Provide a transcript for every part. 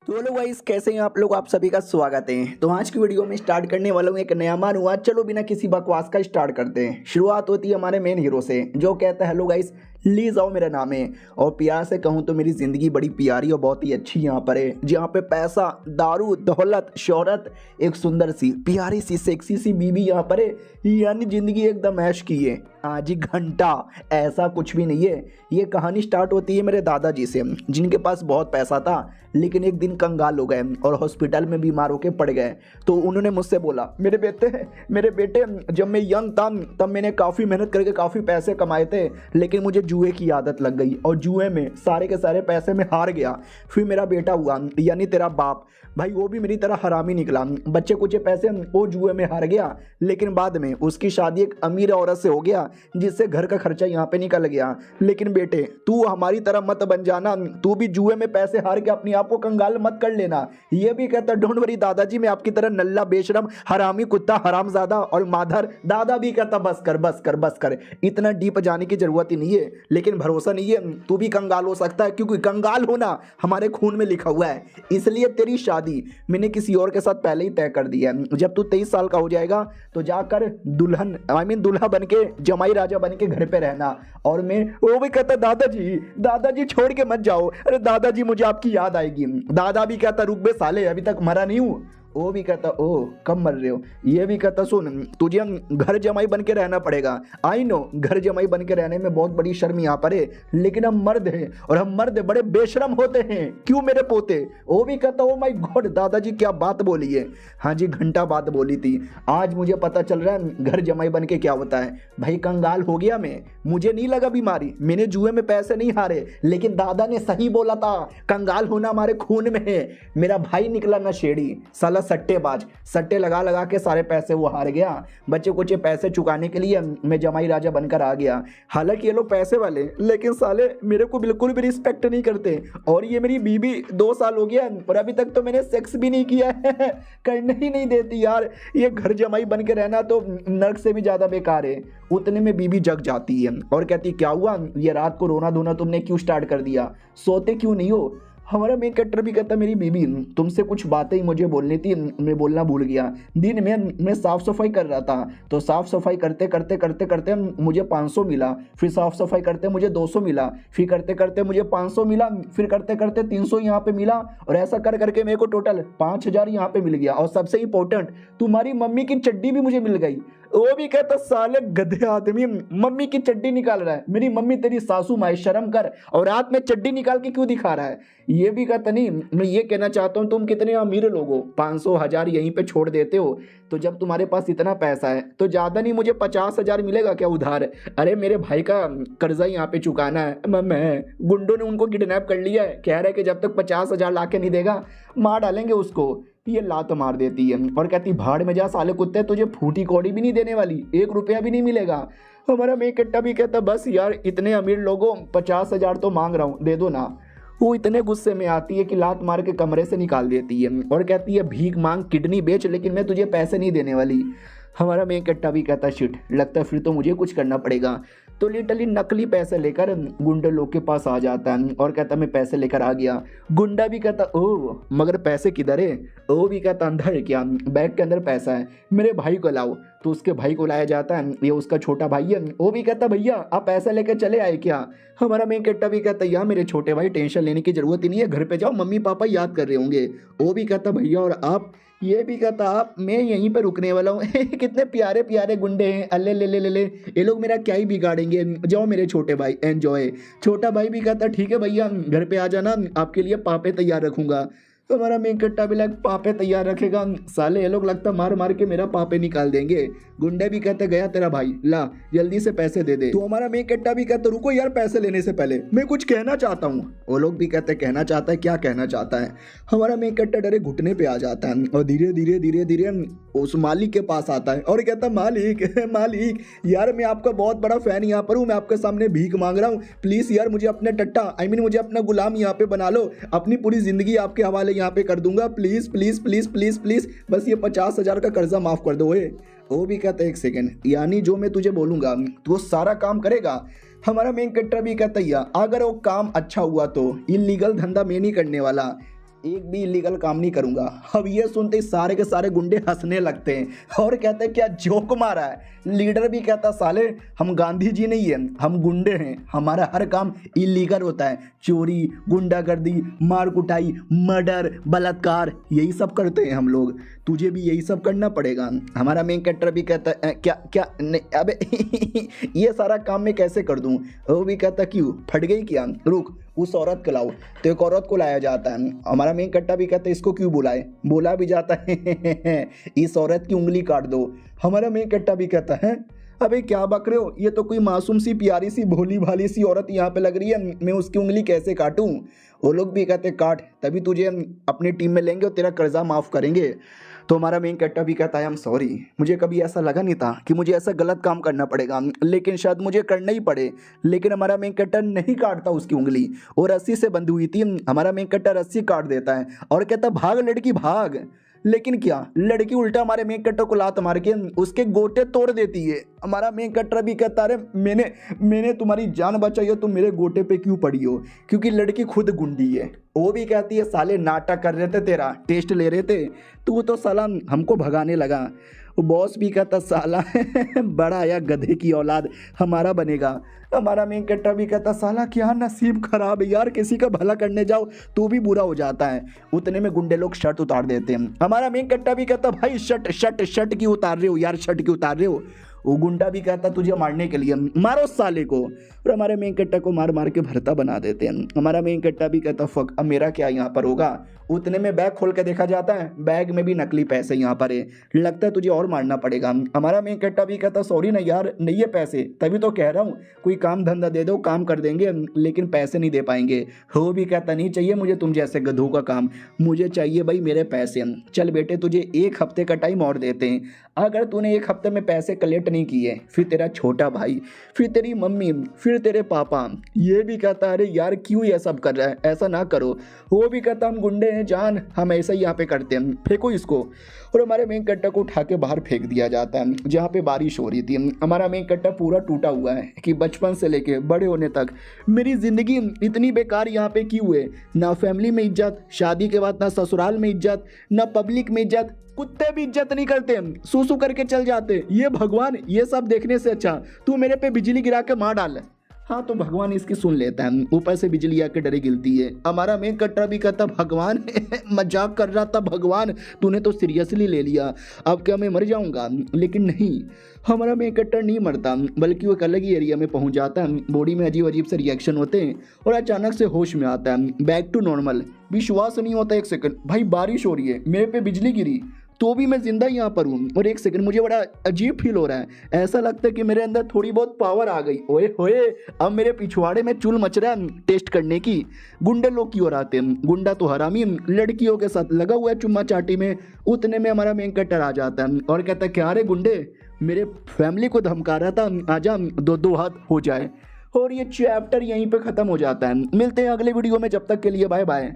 तो hello guys, कैसे हैं आप लोग। आप सभी का स्वागत है। तो आज की वीडियो में स्टार्ट करने वाला हूँ एक नया मानूंगा। चलो बिना किसी बकवास का स्टार्ट करते हैं। शुरुआत होती है हमारे मेन हीरो से, जो कहता है हेलो गाइस, ली जाओ मेरा नाम है। और प्यार से कहूँ तो मेरी ज़िंदगी बड़ी प्यारी और बहुत ही अच्छी यहाँ पर है, जहाँ पे पैसा, दारू, दौलत, शोहरत, एक सुंदर सी प्यारी सी सेक्सी सी बीवी यहाँ पर है। यानी ज़िंदगी एकदम ऐश की है। हाँ जी, घंटा ऐसा कुछ भी नहीं है। ये कहानी स्टार्ट होती है मेरे दादाजी से, जिनके पास बहुत पैसा था, लेकिन एक दिन कंगाल हो गए और हॉस्पिटल में बीमार होकर पड़ गए। तो उन्होंने मुझसे बोला, मेरे बेटे जब मैं यंग था तब मैंने काफ़ी मेहनत करके काफ़ी पैसे कमाए थे, लेकिन मुझे जुए की आदत लग गई और जुए में सारे के सारे पैसे में हार गया। फिर मेरा बेटा हुआ, यानी तेरा बाप भाई, वो भी मेरी तरह हरामी निकला। बच्चे कुछ पैसे वो जुए में हार गया, लेकिन बाद में उसकी शादी एक अमीर औरत से हो गया, जिससे घर का खर्चा यहाँ पे निकल गया। लेकिन बेटे, तू हमारी तरह मत बन जाना, तू भी जुए में पैसे हार के अपने आप को कंगाल मत कर लेना। ये भी कहता, डोंट वरी दादाजी, मैं आपकी तरह नल्ला, बेशरम, हरामी कुत्ता, हरामजादा और माधर। दादा भी कहता, बस कर बस कर बस कर, इतना डीप जाने की जरूरत ही नहीं है। लेकिन भरोसा नहीं है, तू भी कंगाल हो सकता है, क्योंकि कंगाल होना हमारे खून में लिखा हुआ है। इसलिए तेरी शादी मैंने किसी और के साथ पहले ही तय कर दी है। जब तू 23 साल का हो जाएगा तो जाकर दुल्हन दूल्हा बन के, जमाई राजा बन के घर पे रहना। और मैं वो भी कहता, दादाजी छोड़ के मत जाओ। अरे दादाजी, मुझे आपकी याद आएगी। दादा भी कहता, रुक बे साले, अभी तक मरा नहीं हूँ। वो भी कहता, ओ कब मर रहे हो। ये भी कहता, सुन, तुझे घर जमाई बन के रहना पड़ेगा। आई नो, घर जमाई बन के रहने में बहुत बड़ी शर्म यहाँ पर है, लेकिन हम मर्द हैं और हम मर्द बड़े बेशरम होते हैं, क्यों मेरे पोते। वो भी कहता, ओ माय गॉड दादाजी, क्या बात बोली है। हाँ जी, घंटा बात बोली थी। आज मुझे पता चल रहा है घर जमाई बन के क्या होता है। भाई कंगाल हो गया मैं, मुझे नहीं लगा बीमारी, मैंने जुए में पैसे नहीं हारे, लेकिन दादा ने सही बोला था, कंगाल होना हमारे खून में है। मेरा भाई निकला नशेड़ी, साला सट्टेबाज, सट्टे लगा लगा के सारे पैसे वो हार गया। बच्चे कुछ पैसे चुकाने के लिए मैं जमाई राजा बनकर आ गया। हालांकि ये लोग पैसे वाले, लेकिन साले मेरे को बिल्कुल भी रिस्पेक्ट नहीं करते। और ये मेरी बीबी 2 साल हो गया और अभी तक तो मैंने सेक्स भी नहीं किया है। करने ही नहीं देती यार। ये घर जमाई बन के रहना तो नर्क से भी ज्यादा बेकार है। उतने में बीबी जग जाती है और कहती, क्या हुआ, ये रात को रोना धोना तुमने क्यों स्टार्ट कर दिया, सोते क्यों नहीं हो। हमारा मेन कैरेक्टर भी कहता, मेरी बीबी तुमसे कुछ बातें ही मुझे बोलनी थी, मैं बोलना भूल गया। दिन में मैं साफ़ सफाई कर रहा था, तो साफ़ सफाई करते करते करते करते मुझे 500 मिला। फिर साफ़ सफाई करते मुझे 200 मिला। फिर करते करते मुझे 500 मिला। फिर करते करते 300 यहाँ पे मिला। और ऐसा कर करके मेरे को टोटल 5000 यहाँ पे मिल गया। और सबसे इंपॉर्टेंट, तुम्हारी मम्मी की चड्डी भी मुझे मिल गई। वो भी कहता, साले गधे आदमी, मम्मी की चड्डी निकाल रहा है। मेरी मम्मी तेरी सासू माँ, शर्म कर। और रात में चड्डी निकाल के क्यों दिखा रहा है। ये भी कहता, नहीं मैं ये कहना चाहता हूँ, तुम कितने अमीर लोग हो, 500 1000 यहीं पे छोड़ देते हो। तो जब तुम्हारे पास इतना पैसा है तो ज़्यादा नहीं, मुझे 50,000 मिलेगा क्या उधार। अरे मेरे भाई का कर्जा यहाँ पे चुकाना है। मैं गुंडों ने उनको किडनैप कर लिया है, कह रहे कि जब तक 50,000 ला के नहीं देगा मार डालेंगे उसको। ये लात मार देती है और कहती, भाड़ में जा साले कुत्ते, तुझे फूटी कौड़ी भी नहीं देने वाली, 1 रुपया भी नहीं मिलेगा। हमारा मेन कट्टा भी कहता, बस यार इतने अमीर लोगों 50,000 तो मांग रहा हूँ, दे दो ना। वो इतने गुस्से में आती है कि लात मार के कमरे से निकाल देती है और कहती है, भीख मांग, किडनी बेच, लेकिन मैं तुझे पैसे नहीं देने वाली। हमारा मेन कट्टा भी कहता, शिट, लगता है फिर तो मुझे कुछ करना पड़ेगा। तो लिटरली नकली पैसे लेकर गुंडा लोग के पास आ जाता है और कहता, मैं पैसे लेकर आ गया। गुंडा भी कहता, ओह मगर पैसे किधर है। वो भी कहता, अंदर क्या, बैग के अंदर पैसा है, मेरे भाई को लाओ। तो उसके भाई को लाया जाता है, ये उसका छोटा भाई है। वो भी कहता, भैया आप पैसा लेकर चले आए क्या। हमारा मेन कट्टा भी कहता, यार मेरे छोटे भाई, टेंशन लेने की जरूरत ही नहीं है, घर पे जाओ, मम्मी पापा याद कर रहे होंगे। वो भी कहता, भैया और आप। ये भी कहता, आप, मैं यहीं पर रुकने वाला हूँ। कितने प्यारे प्यारे गुंडे हैं, अल्ले ले ले ले ले, ये लोग मेरा क्या ही बिगाड़ेंगे, जाओ मेरे छोटे भाई, एंजॉय। छोटा भाई भी कहता, ठीक है भैया, घर पे आ जाना, आपके लिए पापे तैयार रखूंगा। तो हमारा मेन कट्टा भी पापे तैयार रखेगा। साले ये लोग लगता मार मार के मेरा पापे निकाल देंगे। गुंडे भी कहते, गया तेरा भाई, ला जल्दी से पैसे दे दे। तो हमारा मेन कट्टा भी कहता, रुको यार, पैसे लेने से पहले मैं कुछ कहना चाहता हूँ। वो लोग भी कहते, कहना चाहता है, क्या कहना चाहता है। हमारा मेन कट्टा डरे घुटने पे आ जाता है और धीरे धीरे धीरे धीरे उस मालिक के पास आता है और कहता, मालिक मालिक यार, मैं आपका बहुत बड़ा फैन यहाँ पर हूँ, मैं आपके सामने भीख मांग रहा हूँ, प्लीज यार मुझे अपने टट्टा, मुझे अपना गुलाम यहाँ पे बना लो, अपनी पूरी जिंदगी आपके हवाले यहाँ पे कर दूंगा, please please please please please, बस ये 50,000 का कर्जा माफ कर दो। वो भी कहता है, 1 सेकेंड, यानी जो मैं तुझे बोलूंगा तो वो सारा काम करेगा। हमारा मेन कैरेक्टर भी कहता है, अगर वो काम अच्छा हुआ तो इलीगल धंधा मैं नहीं करने वाला, एक भी इलीगल काम नहीं करूंगा। अब ये सुनते ही सारे के सारे गुंडे हंसने लगते हैं और कहते हैं क्या जोक मारा है। लीडर भी कहता साले हम गांधी जी नहीं है, हम गुंडे हैं, हमारा हर काम इलीगल होता है, चोरी, गुंडागर्दी, मार कुटाई, मर्डर, बलात्कार, यही सब करते हैं हम लोग, तुझे भी यही सब करना पड़ेगा। हमारा मेन कैरेक्टर भी कहता है क्या क्या नहीं अबे ये सारा काम मैं कैसे कर दूं। वो भी कहता क्यों फट गई क्या, रुक उस औरत को लाओ। तो एक औरत को लाया जाता है। हमारा मेन कट्टा भी कहता है इसको क्यों बुलाए, बोला भी जाता है इस औरत की उंगली काट दो। हमारा मेन कट्टा भी कहता है अबे क्या बक रहे हो, ये तो कोई मासूम सी प्यारी सी भोली भाली सी औरत यहाँ पे लग रही है, मैं उसकी उंगली कैसे काटूं। वो लोग भी कहते काट, तभी तुझे अपनी टीम में लेंगे और तेरा कर्जा माफ़ करेंगे। तो हमारा मेन कैरेक्टर भी कहता है आई एम सॉरी, मुझे कभी ऐसा लगा नहीं था कि मुझे ऐसा गलत काम करना पड़ेगा, लेकिन शायद मुझे करना ही पड़े। लेकिन हमारा मेन कैरेक्टर नहीं काटता उसकी उंगली, और रस्सी से बंधी हुई थी। हमारा मेन कैरेक्टर रस्सी काट देता है और कहता भाग लड़की भाग। लेकिन क्या लड़की उल्टा हमारे मेन कैरेक्टर को लात मार के उसके गोटे तोड़ देती है। हमारा मेन कैरेक्टर भी कहता अरे मैंने तुम्हारी जान बचाई हो, तुम मेरे गोटे पे क्यों पड़ी हो, क्योंकि लड़की खुद गुंडी है। वो भी कहती है साले नाटक कर रहे थे, तेरा टेस्ट ले रहे थे, तू तो साला हमको भगाने लगा। वो बॉस भी कहता साला बड़ा आया गधे की औलाद हमारा बनेगा। हमारा मेन कैरेक्टर भी कहता साला क्या नसीब खराब है यार, किसी का भला करने जाओ तो भी बुरा हो जाता है। उतने में गुंडे लोग शर्ट उतार देते हैं। हमारा मेन कैरेक्टर भी कहता भाई शर्ट क्यों उतार रहे हो यार, शर्ट क्यों उतार रहे हो। वो गुंडा भी कहता तुझे मारने के लिए, मारो साले को। और हमारे मेन कैरेक्टर को मार मार के भरता बना देते हैं। हमारा मेन कैरेक्टर भी कहता फक अब मेरा क्या यहाँ पर होगा। उतने में बैग खोल के देखा जाता है, बैग में भी नकली पैसे यहाँ पर है, लगता है तुझे और मारना पड़ेगा। हमारा मेन कैरेक्टर भी कहता सॉरी ना यार, नहीं है पैसे, तभी तो कह रहा हूँ कोई काम धंधा दे दो, काम कर देंगे, लेकिन पैसे नहीं दे पाएंगे। वो भी कहता नहीं चाहिए मुझे तुम जैसे गधों का काम, मुझे चाहिए भाई मेरे पैसे। चल बेटे तुझे 1 हफ्ते का टाइम और देते हैं, अगर तूने 1 हफ्ते में पैसे कलेक्ट नहीं किए फिर तेरा छोटा भाई, फिर तेरी मम्मी, फिर तेरे पापा। ये भी कहता अरे यार क्यों ये सब कर रहा है, ऐसा ना करो। वो भी कहता हम गुंडे हैं जान, हम ऐसा ही यहाँ पे करते हैं, फेंको इसको। और हमारे मेन कट्टा को उठा के बाहर फेंक दिया जाता है जहाँ पे बारिश हो रही थी। हमारा मेन कट्टा पूरा टूटा हुआ है कि बचपन से लेके बड़े होने तक मेरी ज़िंदगी इतनी बेकार यहाँ पे क्यों है, ना फैमिली में इज्जत, शादी के बाद ना ससुराल में इज्जत, ना पब्लिक में इज्जत, कुत्ते भी इज्जत नहीं करते, सूसू करके चल जाते। ये भगवान ये सब देखने से अच्छा तू मेरे पे बिजली गिरा के मार डाल। हाँ तो भगवान इसकी सुन लेता है, ऊपर से बिजली आके डरे गिरती है। हमारा मेन कट्टा भी कहता भगवान मजाक कर रहा था भगवान, तूने तो सीरियसली ले लिया, अब क्या मैं मर जाऊंगा। लेकिन नहीं, हमारा मेन कट्टा नहीं मरता, बल्कि वो एक अलग ही एरिया में पहुंच जाता है। बॉडी में अजीब अजीब से रिएक्शन होते हैं और अचानक से होश में आता है, बैक टू नॉर्मल। विश्वास नहीं होता 1 सेकंड, भाई बारिश हो रही है, मेरे पे बिजली गिरी तो भी मैं जिंदा यहाँ पर हूँ, और 1 सेकंड मुझे बड़ा अजीब फील हो रहा है, ऐसा लगता है कि मेरे अंदर थोड़ी बहुत पावर आ गई। ओए होए अब मेरे पिछवाड़े में चूल मच रहा है टेस्ट करने की। गुंडे लोग की ओर आते हैं, गुंडा तो हरामी लड़कियों के साथ लगा हुआ है चुम्मा चाटी में। उतने में हमारा मेन कट्टर आ जाता है और कहता है क्या रे गुंडे, मेरे फैमिली को धमका रहा था, आजा 2-2 हाथ हो जाए। और ये चैप्टर यहीं पे खत्म हो जाता है। मिलते हैं अगले वीडियो में, जब तक के लिए बाय बाय।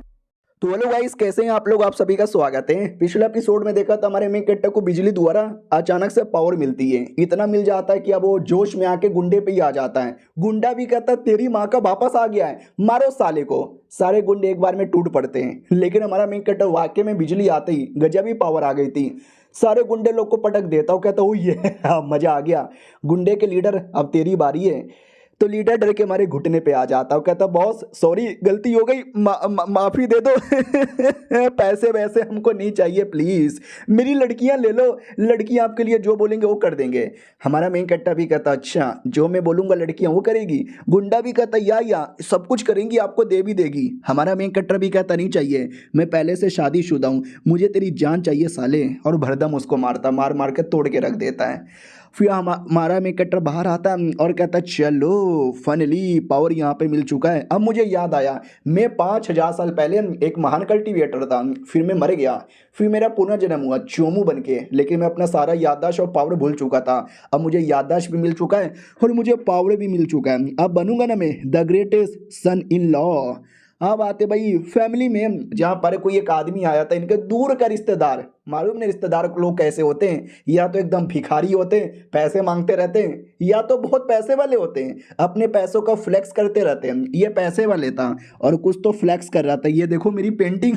तो हेलो गाइस, कैसे हैं आप लोग, आप सभी का स्वागत है। पिछले एपिसोड में देखा था हमारे मेन कैरेक्टर को बिजली द्वारा अचानक से पावर मिलती है, इतना मिल जाता है कि अब वो जोश में आके गुंडे पे ही आ जाता है। गुंडा भी कहता है तेरी माँ का वापस आ गया है, मारो साले को। सारे गुंडे एक बार में टूट पड़ते हैं, लेकिन हमारा मेन कैरेक्टर वाकई में बिजली आते ही गजब ही पावर आ गई थी, सारे गुंडे लोग को पटक देता हूँ, कहता हूँ ये मजा आ गया। गुंडे के लीडर अब तेरी बारी है। तो लीडर डर के मारे घुटने पे आ जाता हूँ, कहता बॉस सॉरी गलती हो गई, माफ़ी दे दो पैसे वैसे हमको नहीं चाहिए प्लीज़, मेरी लड़कियाँ ले लो, लड़कियाँ आपके लिए जो बोलेंगे वो कर देंगे। हमारा मेन कट्टा भी कहता अच्छा जो मैं बोलूँगा लड़कियाँ वो करेगी। गुंडा भी कहता या सब कुछ करेंगी, आपको दे भी देगी। हमारा मेन कट्टा भी कहता नहीं चाहिए, मैं पहले से शादीशुदा हूँ, मुझे तेरी जान चाहिए साले। और भरदम उसको मारता, मार मार के तोड़ के रख देता है। फिर हमारा मेन कैरेक्टर बाहर आता और कहता चलो फाइनली पावर यहाँ पे मिल चुका है। अब मुझे याद आया मैं 5000 साल पहले एक महान कल्टीवेटर था, फिर मैं मर गया, फिर मेरा पुनर्जन्म हुआ चोमू बन के, लेकिन मैं अपना सारा याददाश्त और पावर भूल चुका था। अब मुझे याददाश्त भी मिल चुका है और मुझे पावर भी मिल चुका है। अब बनूंगा ना मैं the greatest son in law. अब आते भाई फैमिली में, जहाँ पर कोई एक आदमी आया था, इनके दूर का रिश्तेदार मालूम नहीं रिश्तेदार लोग कैसे होते हैं, या तो एकदम भिखारी होते हैं, पैसे मांगते रहते हैं, या तो बहुत पैसे वाले होते हैं, अपने पैसों का फ्लेक्स करते रहते हैं। ये पैसे वाले था और कुछ तो फ्लेक्स कर रहा था, ये देखो मेरी पेंटिंग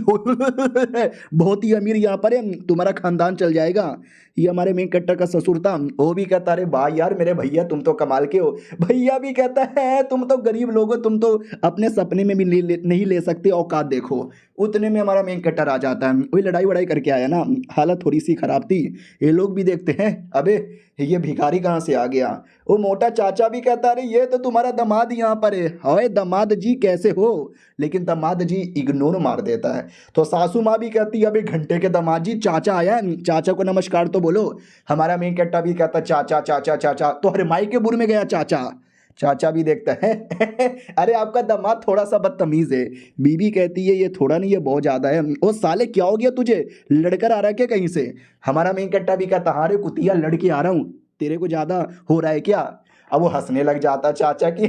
बहुत ही अमीर यहाँ पर है, तुम्हारा खानदान चल जाएगा। ये हमारे मेन कट्टर का ससुर था, वो भी कहता अरे वाह यार मेरे भैया तुम तो कमाल के हो। भैया भी कहता है तुम तो गरीब लोग हो, तुम तो अपने सपने में भी नहीं ले सकते, औकात देखो। उतने में हमारा मेन कट्टर आ जाता है, वही लड़ाई वड़ाई करके आया ना, हालत थोड़ी सी खराब थी। ये लोग भी देखते हैं अबे ये भिखारी कहाँ से आ गया। वो मोटा चाचा भी कहता अरे ये तो तुम्हारा दामाद यहाँ पर है। अरे दामाद जी कैसे हो, लेकिन दामाद जी इग्नोर मार देता है। तो सासू माँ भी कहती है अबे घंटे के दामाद जी चाचा आया है, चाचा को नमस्कार तो बोलो। हमारा मेन कट्टा भी कहता चाचा चाचा चाचा, तो अरे माई के बुर में गया चाचा। चाचा भी देखता है अरे आपका दामाद थोड़ा सा बदतमीज है। बीबी कहती है ये थोड़ा नहीं, ये बहुत ज्यादा है। ओ साले क्या हो गया तुझे, लड़कर आ रहा है क्या कहीं से। हमारा मेन कट्टा भी कहता हाँ रे कुतिया लड़के आ रहा हूँ, तेरे को ज्यादा हो रहा है क्या। अब वो हंसने लग जाता चाचा की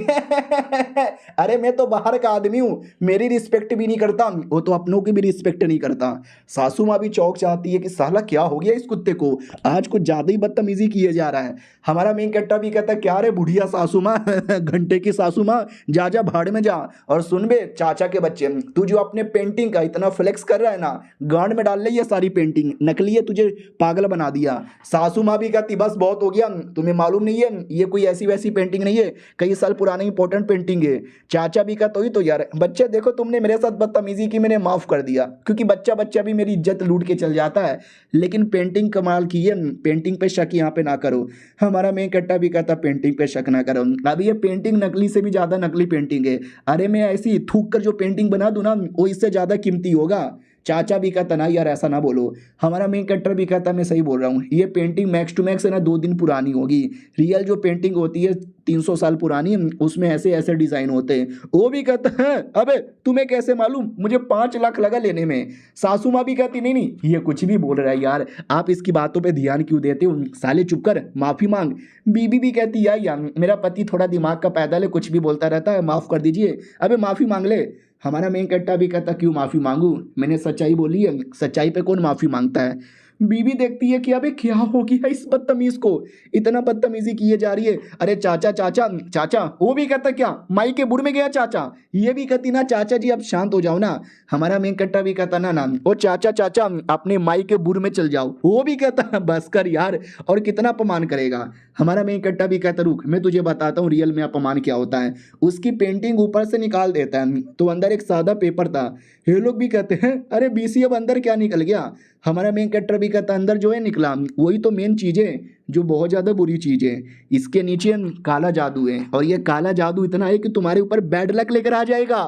अरे मैं तो बाहर का आदमी हूँ, मेरी रिस्पेक्ट भी नहीं करता, वो तो अपनों की भी रिस्पेक्ट नहीं करता। सासू माँ भी चौंक जाती है कि साला क्या हो गया इस कुत्ते को, आज कुछ ज़्यादा ही बदतमीजी किए जा रहा है। हमारा मेन कट्टा भी कहता है क्या रे बुढ़िया सासू माँ घंटे की सासू माँ, जा जा भाड़ में जा। और सुन बे चाचा के बच्चे, तू जो अपने पेंटिंग का इतना फ्लेक्स कर रहा है ना, गांड में डाल ले ये सारी पेंटिंग नकली है, तुझे पागल बना दिया। सासू माँ भी कहती बस बहुत हो गया, तुम्हें मालूम नहीं है ये कोई ऐसी वैसी पेंटिंग नहीं है, कई साल पुरानी इंपॉर्टेंट पेंटिंग है। चाचा भी कहता ही तो यार बच्चे देखो तुमने मेरे साथ बदतमीजी की, मैंने माफ कर दिया, क्योंकि बच्चा बच्चा भी मेरी इज्जत लूट के चल जाता है, लेकिन पेंटिंग कमाल की है, पेंटिंग पे शक यहाँ पे ना करो। हमारा मेन कट्टा भी कहता पेंटिंग पे शक ना करो, अभी ये पेंटिंग नकली से भी ज्यादा नकली पेंटिंग है। अरे मैं ऐसी थूक कर जो पेंटिंग बना दूं ना, वो इससे ज्यादा कीमती होगा। चाचा भी कहता ना यार ऐसा ना बोलो। हमारा मेन कट्टर भी कहता मैं सही बोल रहा हूँ, ये पेंटिंग मैक्स टू मैक्स है ना 2 दिन पुरानी होगी, रियल जो पेंटिंग होती है 300 साल पुरानी, उसमें ऐसे ऐसे डिजाइन होते हैं। वो भी कहता है अबे तुम्हें कैसे मालूम, मुझे 5 लाख लगा लेने में। सासू माँ भी कहती नहीं नहीं ये कुछ भी बोल रहा है यार, आप इसकी बातों पे ध्यान क्यों देते हो, साले चुप कर माफी मांग। बीबी भी कहती यार मेरा पति थोड़ा दिमाग का पैदल है, कुछ भी बोलता रहता है, माफ कर दीजिए, अबे माफी मांग ले। हमारा मेन कट्टा भी कहता क्यों माफी मांगू, मैंने सच्चाई बोली है, सच्चाई पे कौन माफी मांगता है। बीबी देखती है कि अबे क्या हो गया इस बदतमीज को, इतना बदतमीजी किए जा रही है। अरे चाचा चाचा चाचा, वो भी कहता क्या माई के बुढ़ में गया चाचा। ये भी कहती ना चाचा जी अब शांत हो जाओ ना। हमारा मेन कट्टा भी कहता ना ना ओ चाचा चाचा अपने माई के बुढ़ में चल जाओ। वो भी कहता बस कर यार, और कितना अपमान करेगा। हमारा मेन कट्टा भी कहता रुक मैं तुझे बताता हूँ रियल में अपमान क्या होता है। उसकी पेंटिंग ऊपर से निकाल देता है तो अंदर एक सादा पेपर था। ये लोग भी कहते हैं अरे बीसी अब अंदर क्या निकल गया। हमारा मेन कट्टर भी कहता अंदर जो है निकला वही तो मेन चीज है जो बहुत ज्यादा बुरी चीज है, इसके नीचे काला जादू है, और ये काला जादू इतना है कि तुम्हारे ऊपर बैड लक लेकर आ जाएगा।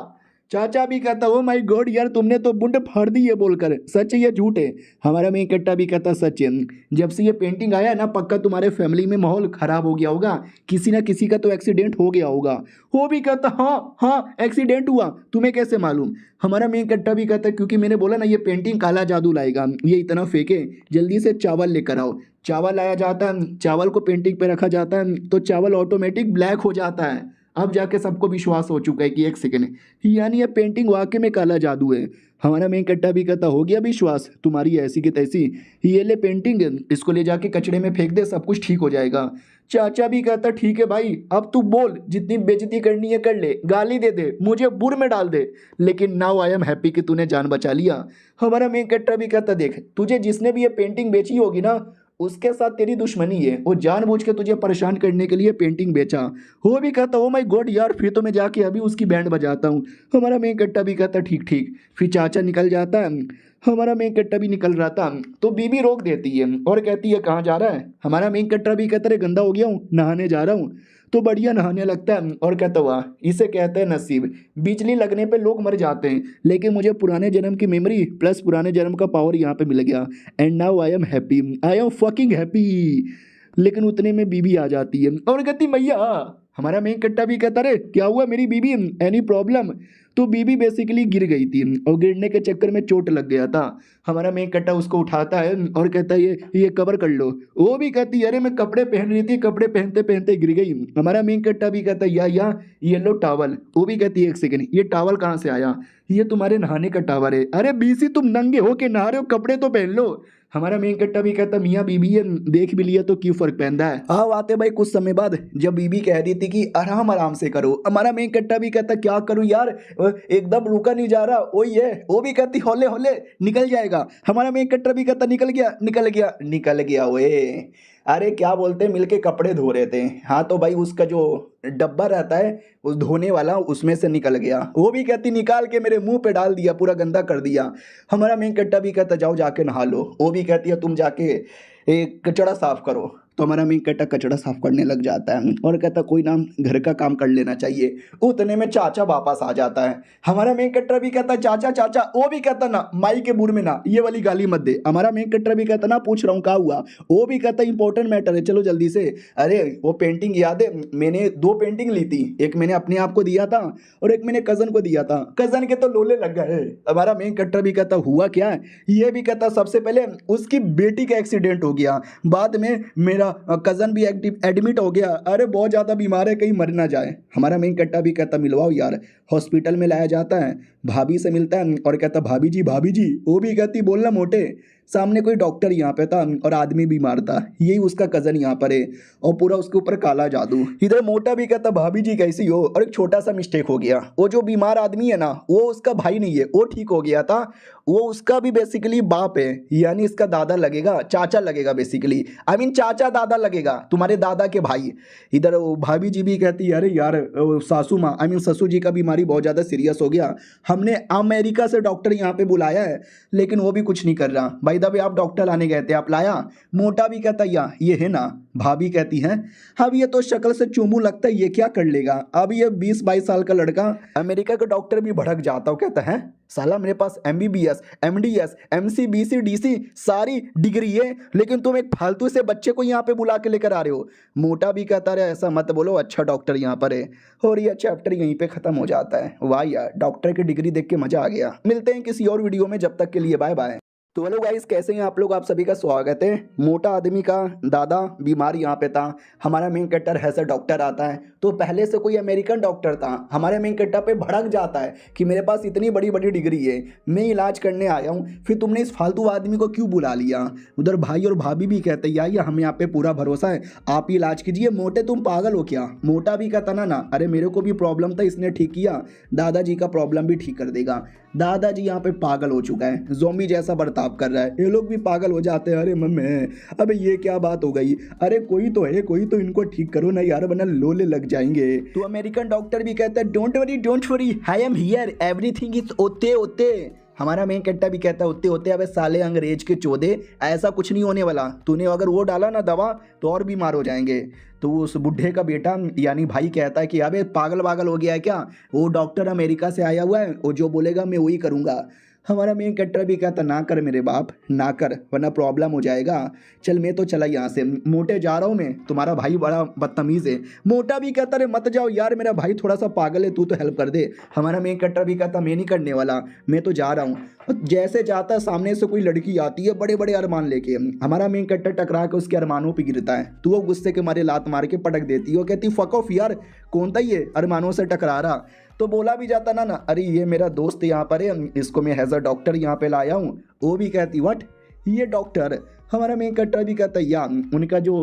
चाचा भी कहता ओ माय गॉड यार तुमने तो बुंड फाड़ दी है बोलकर, सच है या झूठ है। हमारा मेन कट्टा भी कहता सच है, जब से ये पेंटिंग आया ना पक्का तुम्हारे फैमिली में माहौल खराब हो गया होगा, किसी ना किसी का तो एक्सीडेंट हो गया होगा। वो भी कहता हाँ हाँ एक्सीडेंट हुआ, तुम्हें कैसे मालूम। हमारा मेन कट्टा भी कहता क्योंकि मैंने बोला ना ये पेंटिंग काला जादू लाएगा, ये इतना फेंके, जल्दी से चावल लेकर आओ। चावल लाया जाता है, चावल को पेंटिंग पे रखा जाता है तो चावल ऑटोमेटिक ब्लैक हो जाता है। अब जाके सबको विश्वास हो चुका है कि एक सेकेंड यानी ये पेंटिंग वाकई में काला जादू है। हमारा मेन कट्टा भी कहता हो गया विश्वास तुम्हारी ऐसी की तैसी, ये ले पेंटिंग इसको ले जाके कचड़े में फेंक दे, सब कुछ ठीक हो जाएगा। चाचा भी कहता ठीक है भाई अब तू बोल, जितनी बेइज्जती करनी है कर ले, गाली दे दे, मुझे बुर में डाल दे, लेकिन नाउ आई एम हैप्पी कि तूने जान बचा लिया। हमारा मेन कट्टा भी कहता देख तुझे जिसने भी ये पेंटिंग बेची होगी ना उसके साथ तेरी दुश्मनी है, वो जानबूझ के तुझे परेशान करने के लिए पेंटिंग बेचा। वो भी कहता ओ माय गॉड यार फिर तो मैं जाके अभी उसकी बैंड बजाता हूँ। हमारा मेन कट्टा भी कहता ठीक ठीक। फिर चाचा निकल जाता है, हमारा मेन कट्टा भी निकल रहा था तो बीबी रोक देती है और कहती है कहाँ जा रहा है। हमारा मेन कट्टा भी कहता है गंदा हो गया हूँ नहाने जा रहा हूँ। तो बढ़िया नहाने लगता है और कहता हुआ इसे कहते हैं नसीब, बिजली लगने पे लोग मर जाते हैं लेकिन मुझे पुराने जन्म की मेमोरी प्लस पुराने जन्म का पावर यहाँ पे मिल गया, and now I am happy, I am fucking happy. लेकिन उतने में बीबी आ जाती है और कहती मैया। हमारा मेन कट्टा भी कहता रे क्या हुआ मेरी बीबी, एनी प्रॉब्लम। तो बीबी बेसिकली गिर गई थी और गिरने के चक्कर में चोट लग गया था। हमारा मेन कट्टा उसको उठाता है और कहता है ये कवर कर लो। वो भी कहती है अरे मैं कपड़े पहन रही थी, कपड़े पहनते पहनते गिर गई। हमारा मेन कट्टा भी कहता है या ये लो टावल। वो भी कहती है एक सेकंड ये टावल कहाँ से आया, ये तुम्हारे नहाने का टावल है। अरे बीसी तुम नंगे हो के नहा रहे हो, कपड़े तो पहन लो। हमारा मेन कट्टा भी कहता मियाँ बीबी है, देख भी लिया तो क्यों फर्क पैंदा है। हाँ आते भाई कुछ समय बाद जब बीबी कह रही थी कि आराम आराम से करो, हमारा मेन कट्टा भी कहता क्या करूं यार, एकदम रुका नहीं जा रहा, वही है। वो भी कहती हौले हौले निकल जाएगा, हमारा मेन कट्टा भी कहता निकल गया निकल गया निकल गया। ओए अरे क्या बोलते हैं, मिलके कपड़े धो रहे थे। हाँ तो भाई उसका जो डब्बा रहता है उस धोने वाला, उसमें से निकल गया। वो भी कहती निकाल के मेरे मुंह पे डाल दिया, पूरा गंदा कर दिया। हमारा मेन कट्टा भी कहता जाओ जाके नहा लो। वो भी कहती है तुम जाके एक कचड़ा साफ करो। तो हमारा मेन कट्टा कचड़ा साफ करने लग जाता है और कहता कोई ना घर का काम कर लेना चाहिए। उतने में चाचा वापस आ जाता है। हमारा मेन कट्टा भी कहता चाचा चाचा। वो भी कहता ना माई के बुर में ना ये वाली गाली मत दे। हमारा मेन कट्टा भी कहता ना पूछ रहा हूँ क्या हुआ। वो भी कहता इंपॉर्टेंट मैटर है चलो जल्दी से। अरे वो पेंटिंग याद है, मैंने 2 पेंटिंग ली थी, एक मैंने अपने आप को दिया था और एक मैंने कजन को दिया था। कजन के तो लोले लग गए। हमारा मेन कट्टा भी कहता हुआ क्या है। ये भी कहता सबसे पहले उसकी बेटी का एक्सीडेंट हो गया, बाद में मेरा कजन भी एडमिट हो गया। अरे बहुत ज़्यादा बीमार है, कहीं मर ना जाए। हमारा मेन कट्टा भी कहता मिलवाओ यार। हॉस्पिटल में लाया जाता है, भाभी से मिलता है और कहता भाभी जी भाभी जी। वो भी कहती बोलना मोटे। सामने कोई डॉक्टर यहाँ पे था और आदमी बीमार था, यही उसका कजन यहाँ पर है और पूरा उसके ऊपर काला जादू। इधर मोटा भी कहता भाभी जी कैसी हो, और एक छोटा सा मिस्टेक हो गया। वो जो बीमार आदमी है ना वो उसका भाई नहीं है, वो ठीक हो गया था। वो उसका भी बेसिकली बाप है, यानी इसका दादा लगेगा, चाचा लगेगा बेसिकली। आई मीन चाचा दादा लगेगा, तुम्हारे दादा के भाई। इधर भाभी जी भी कहती है अरे यार सासू माँ आई मीन ससुर जी का बीमारी बहुत ज़्यादा सीरियस हो गया, हमने अमेरिका से डॉक्टर यहाँ पे बुलाया है लेकिन वो भी कुछ नहीं कर रहा। भाई दबे आप डॉक्टर लाने गए थे, आप लाया। मोटा भी कहता ये है ना। भाभी कहती है अब ये तो शक्ल से चुमू लगता है, ये क्या कर लेगा। अब ये 20-22 साल का लड़का अमेरिका का डॉक्टर भी भड़क जाता हो, कहता है साला मेरे पास MBBS MDS MC BC DC सारी डिग्री है लेकिन तुम एक फालतू से बच्चे को यहाँ पे बुला के लेकर आ रहे हो। मोटा भी कहता रहे ऐसा मत बोलो, अच्छा डॉक्टर यहाँ पर है। और ये चैप्टर यहीं पे खत्म हो जाता है। वाह यार डॉक्टर की डिग्री देख के मजा आ गया। मिलते हैं किसी और वीडियो में, जब तक के लिए बाय बाय। तो हेलो गाइस कैसे हैं आप लोग, आप सभी का स्वागत है। मोटा आदमी का दादा बीमार यहाँ पे था, हमारा मेन कट्टर ऐसा डॉक्टर आता है। तो पहले से कोई अमेरिकन डॉक्टर था, हमारे मेन कट्टा पे भड़क जाता है कि मेरे पास इतनी बड़ी बड़ी डिग्री है, मैं इलाज करने आया हूँ, फिर तुमने इस फालतू आदमी को क्यों बुला लिया। उधर भाई और भाभी भी कहते हैं यार हमें यहाँ पे पूरा भरोसा है, आप ही इलाज कीजिए। मोटे तुम पागल हो क्या। मोटा भी कहता ना अरे मेरे को भी प्रॉब्लम था, इसने ठीक किया, दादाजी का प्रॉब्लम भी ठीक कर देगा। दादाजी यहाँ पे पागल हो चुका है, ज़ोंबी जैसा बर्ताव कर रहा है। ये लोग भी पागल हो जाते हैं, अरे मम्मी अबे ये क्या बात हो गई, अरे कोई तो है, कोई तो इनको ठीक करो ना यार वरना लोले लग जाएंगे। तो अमेरिकन डॉक्टर भी कहता है don't worry I am here, everything is ओते ओते। हमारा मेन कट्टा भी कहता है होते होते। अबे साले अंग्रेज के चौधे, ऐसा कुछ नहीं होने वाला, तूने अगर वो डाला ना दवा तो और बीमार हो जाएंगे। तो उस बुढ़े का बेटा यानी भाई कहता है कि अबे पागल हो गया है क्या, वो डॉक्टर अमेरिका से आया हुआ है, वो जो बोलेगा मैं वही करूँगा। हमारा मेन कट्टर भी कहता ना कर मेरे बाप ना कर वरना प्रॉब्लम हो जाएगा, चल मैं तो चला यहाँ से, मोटे जा रहा हूँ मैं, तुम्हारा भाई बड़ा बदतमीज़ है। मोटा भी कहता रे मत जाओ यार मेरा भाई थोड़ा सा पागल है, तू तो हेल्प कर दे। हमारा मेन कट्टर भी कहता मैं नहीं करने वाला, मैं तो जा रहा हूँ। जैसे जाता सामने से कोई लड़की आती है बड़े बड़े अरमान लेके, हमारा मेन कट्टर टकरा के उसके अरमानों पे गिरता है। तो वो गुस्से के मारे लात मार के पटक देती है। वो कहती फक ऑफ यार, कौन था ये अरमानों से टकरा रहा। तो बोला भी जाता ना अरे ये मेरा दोस्त यहाँ पर है, इसको मैं एज अ डॉक्टर यहाँ पे लाया हूँ। वो भी कहती व्हाट ये डॉक्टर। हमारा मेन कट्टर भी कहता है या उनका जो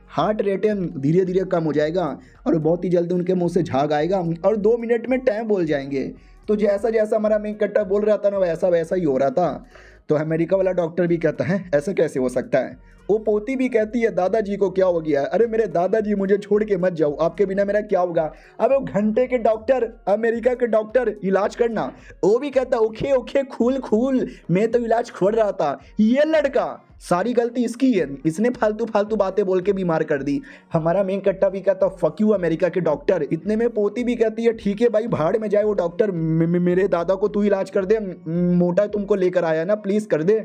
हार्ट रेट है धीरे धीरे कम हो जाएगा और बहुत ही जल्दी उनके मुंह से झाग आएगा और 2 मिनट में टाइम बोल जाएंगे। तो जैसा जैसा हमारा मेन कट्टर बोल रहा था ना वैसा वैसा ही हो रहा था। तो अमेरिका वाला डॉक्टर भी कहता है ऐसा कैसे हो सकता है। वो पोती भी कहती है दादाजी को क्या हो गया है, अरे मेरे दादाजी मुझे छोड़ के मत जाओ, आपके बिना मेरा क्या होगा। अब वो घंटे के डॉक्टर अमेरिका के डॉक्टर इलाज करना। वो भी कहता ओके ओके खूल मैं तो इलाज खोल रहा था। ये लड़का सारी गलती इसकी है, इसने फालतू फालतू बातें बोल के बीमार कर दी। हमारा मेन कट्टा भी कहता फक यू अमेरिका के डॉक्टर। इतने में पोती भी कहती है ठीक है भाई भाड़ में जाए वो डॉक्टर, मेरे दादा को तू इलाज कर दे, मोटा तुमको लेकर आया ना प्लीज कर दे।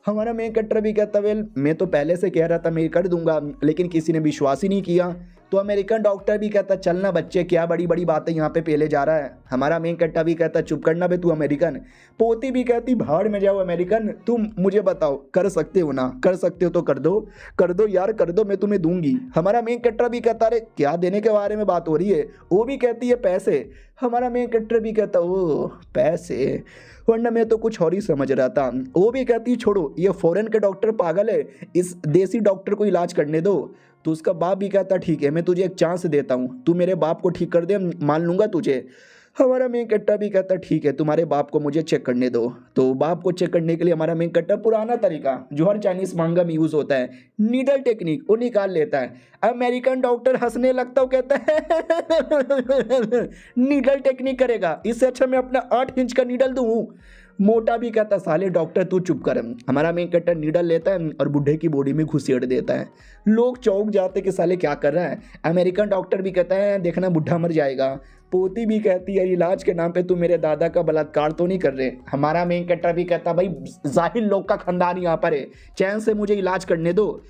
हमारा मेन कट्टर भी कहता वेल मैं तो पहले से कह रहा था मैं कर दूंगा लेकिन किसी ने विश्वास ही नहीं किया। तो अमेरिकन डॉक्टर भी कहता चलना बच्चे क्या बड़ी बड़ी बातें यहाँ पे पेले जा रहा है। हमारा मेन कट्टा भी कहता चुप करना बे तू अमेरिकन। पोती भी कहती भाड़ में जाओ अमेरिकन, तुम मुझे बताओ कर सकते हो ना, कर सकते हो तो कर दो यार कर दो, मैं तुम्हें दूंगी। हमारा मेन कट्टा भी कहता अरे क्या देने के बारे में बात हो रही है। वो भी कहती है पैसे। हमारा मेन कैरेक्टर भी कहता ओ पैसे, वरना मैं तो कुछ और ही समझ रहा था। वो भी कहती छोड़ो ये फॉरेन के डॉक्टर पागल है, इस देसी डॉक्टर को इलाज करने दो। तो उसका बाप भी कहता ठीक है मैं तुझे एक चांस देता हूँ, तू मेरे बाप को ठीक कर दे, मान लूंगा तुझे। हमारा मेन कट्टा भी कहता ठीक है तुम्हारे बाप को मुझे चेक करने दो। तो बाप को चेक करने के लिए हमारा मेन कट्टा पुराना तरीका जो हर चाइनीज मांगा में यूज होता है, नीडल टेक्निक, वो निकाल लेता है। अमेरिकन डॉक्टर हंसने लगता है, कहता है नीडल टेक्निक करेगा, इससे अच्छा मैं अपना 8 इंच का नीडल दूं। मोटा भी कहता साले डॉक्टर तू चुप कर। हमारा मेन कट्टर नीडल लेता है और बुढ़े की बॉडी में घुसेड़ देता है। लोग चौंक जाते कि साले क्या कर रहा है। अमेरिकन डॉक्टर भी कहता है देखना बुढ़ा मर जाएगा। पोती भी कहती है इलाज के नाम पे तू मेरे दादा का बलात्कार तो नहीं कर रहे। हमारा मेन कट्टर भी कहता भाई जाहिल लोग का खानदान यहाँ पर है, चैन से मुझे इलाज करने दो।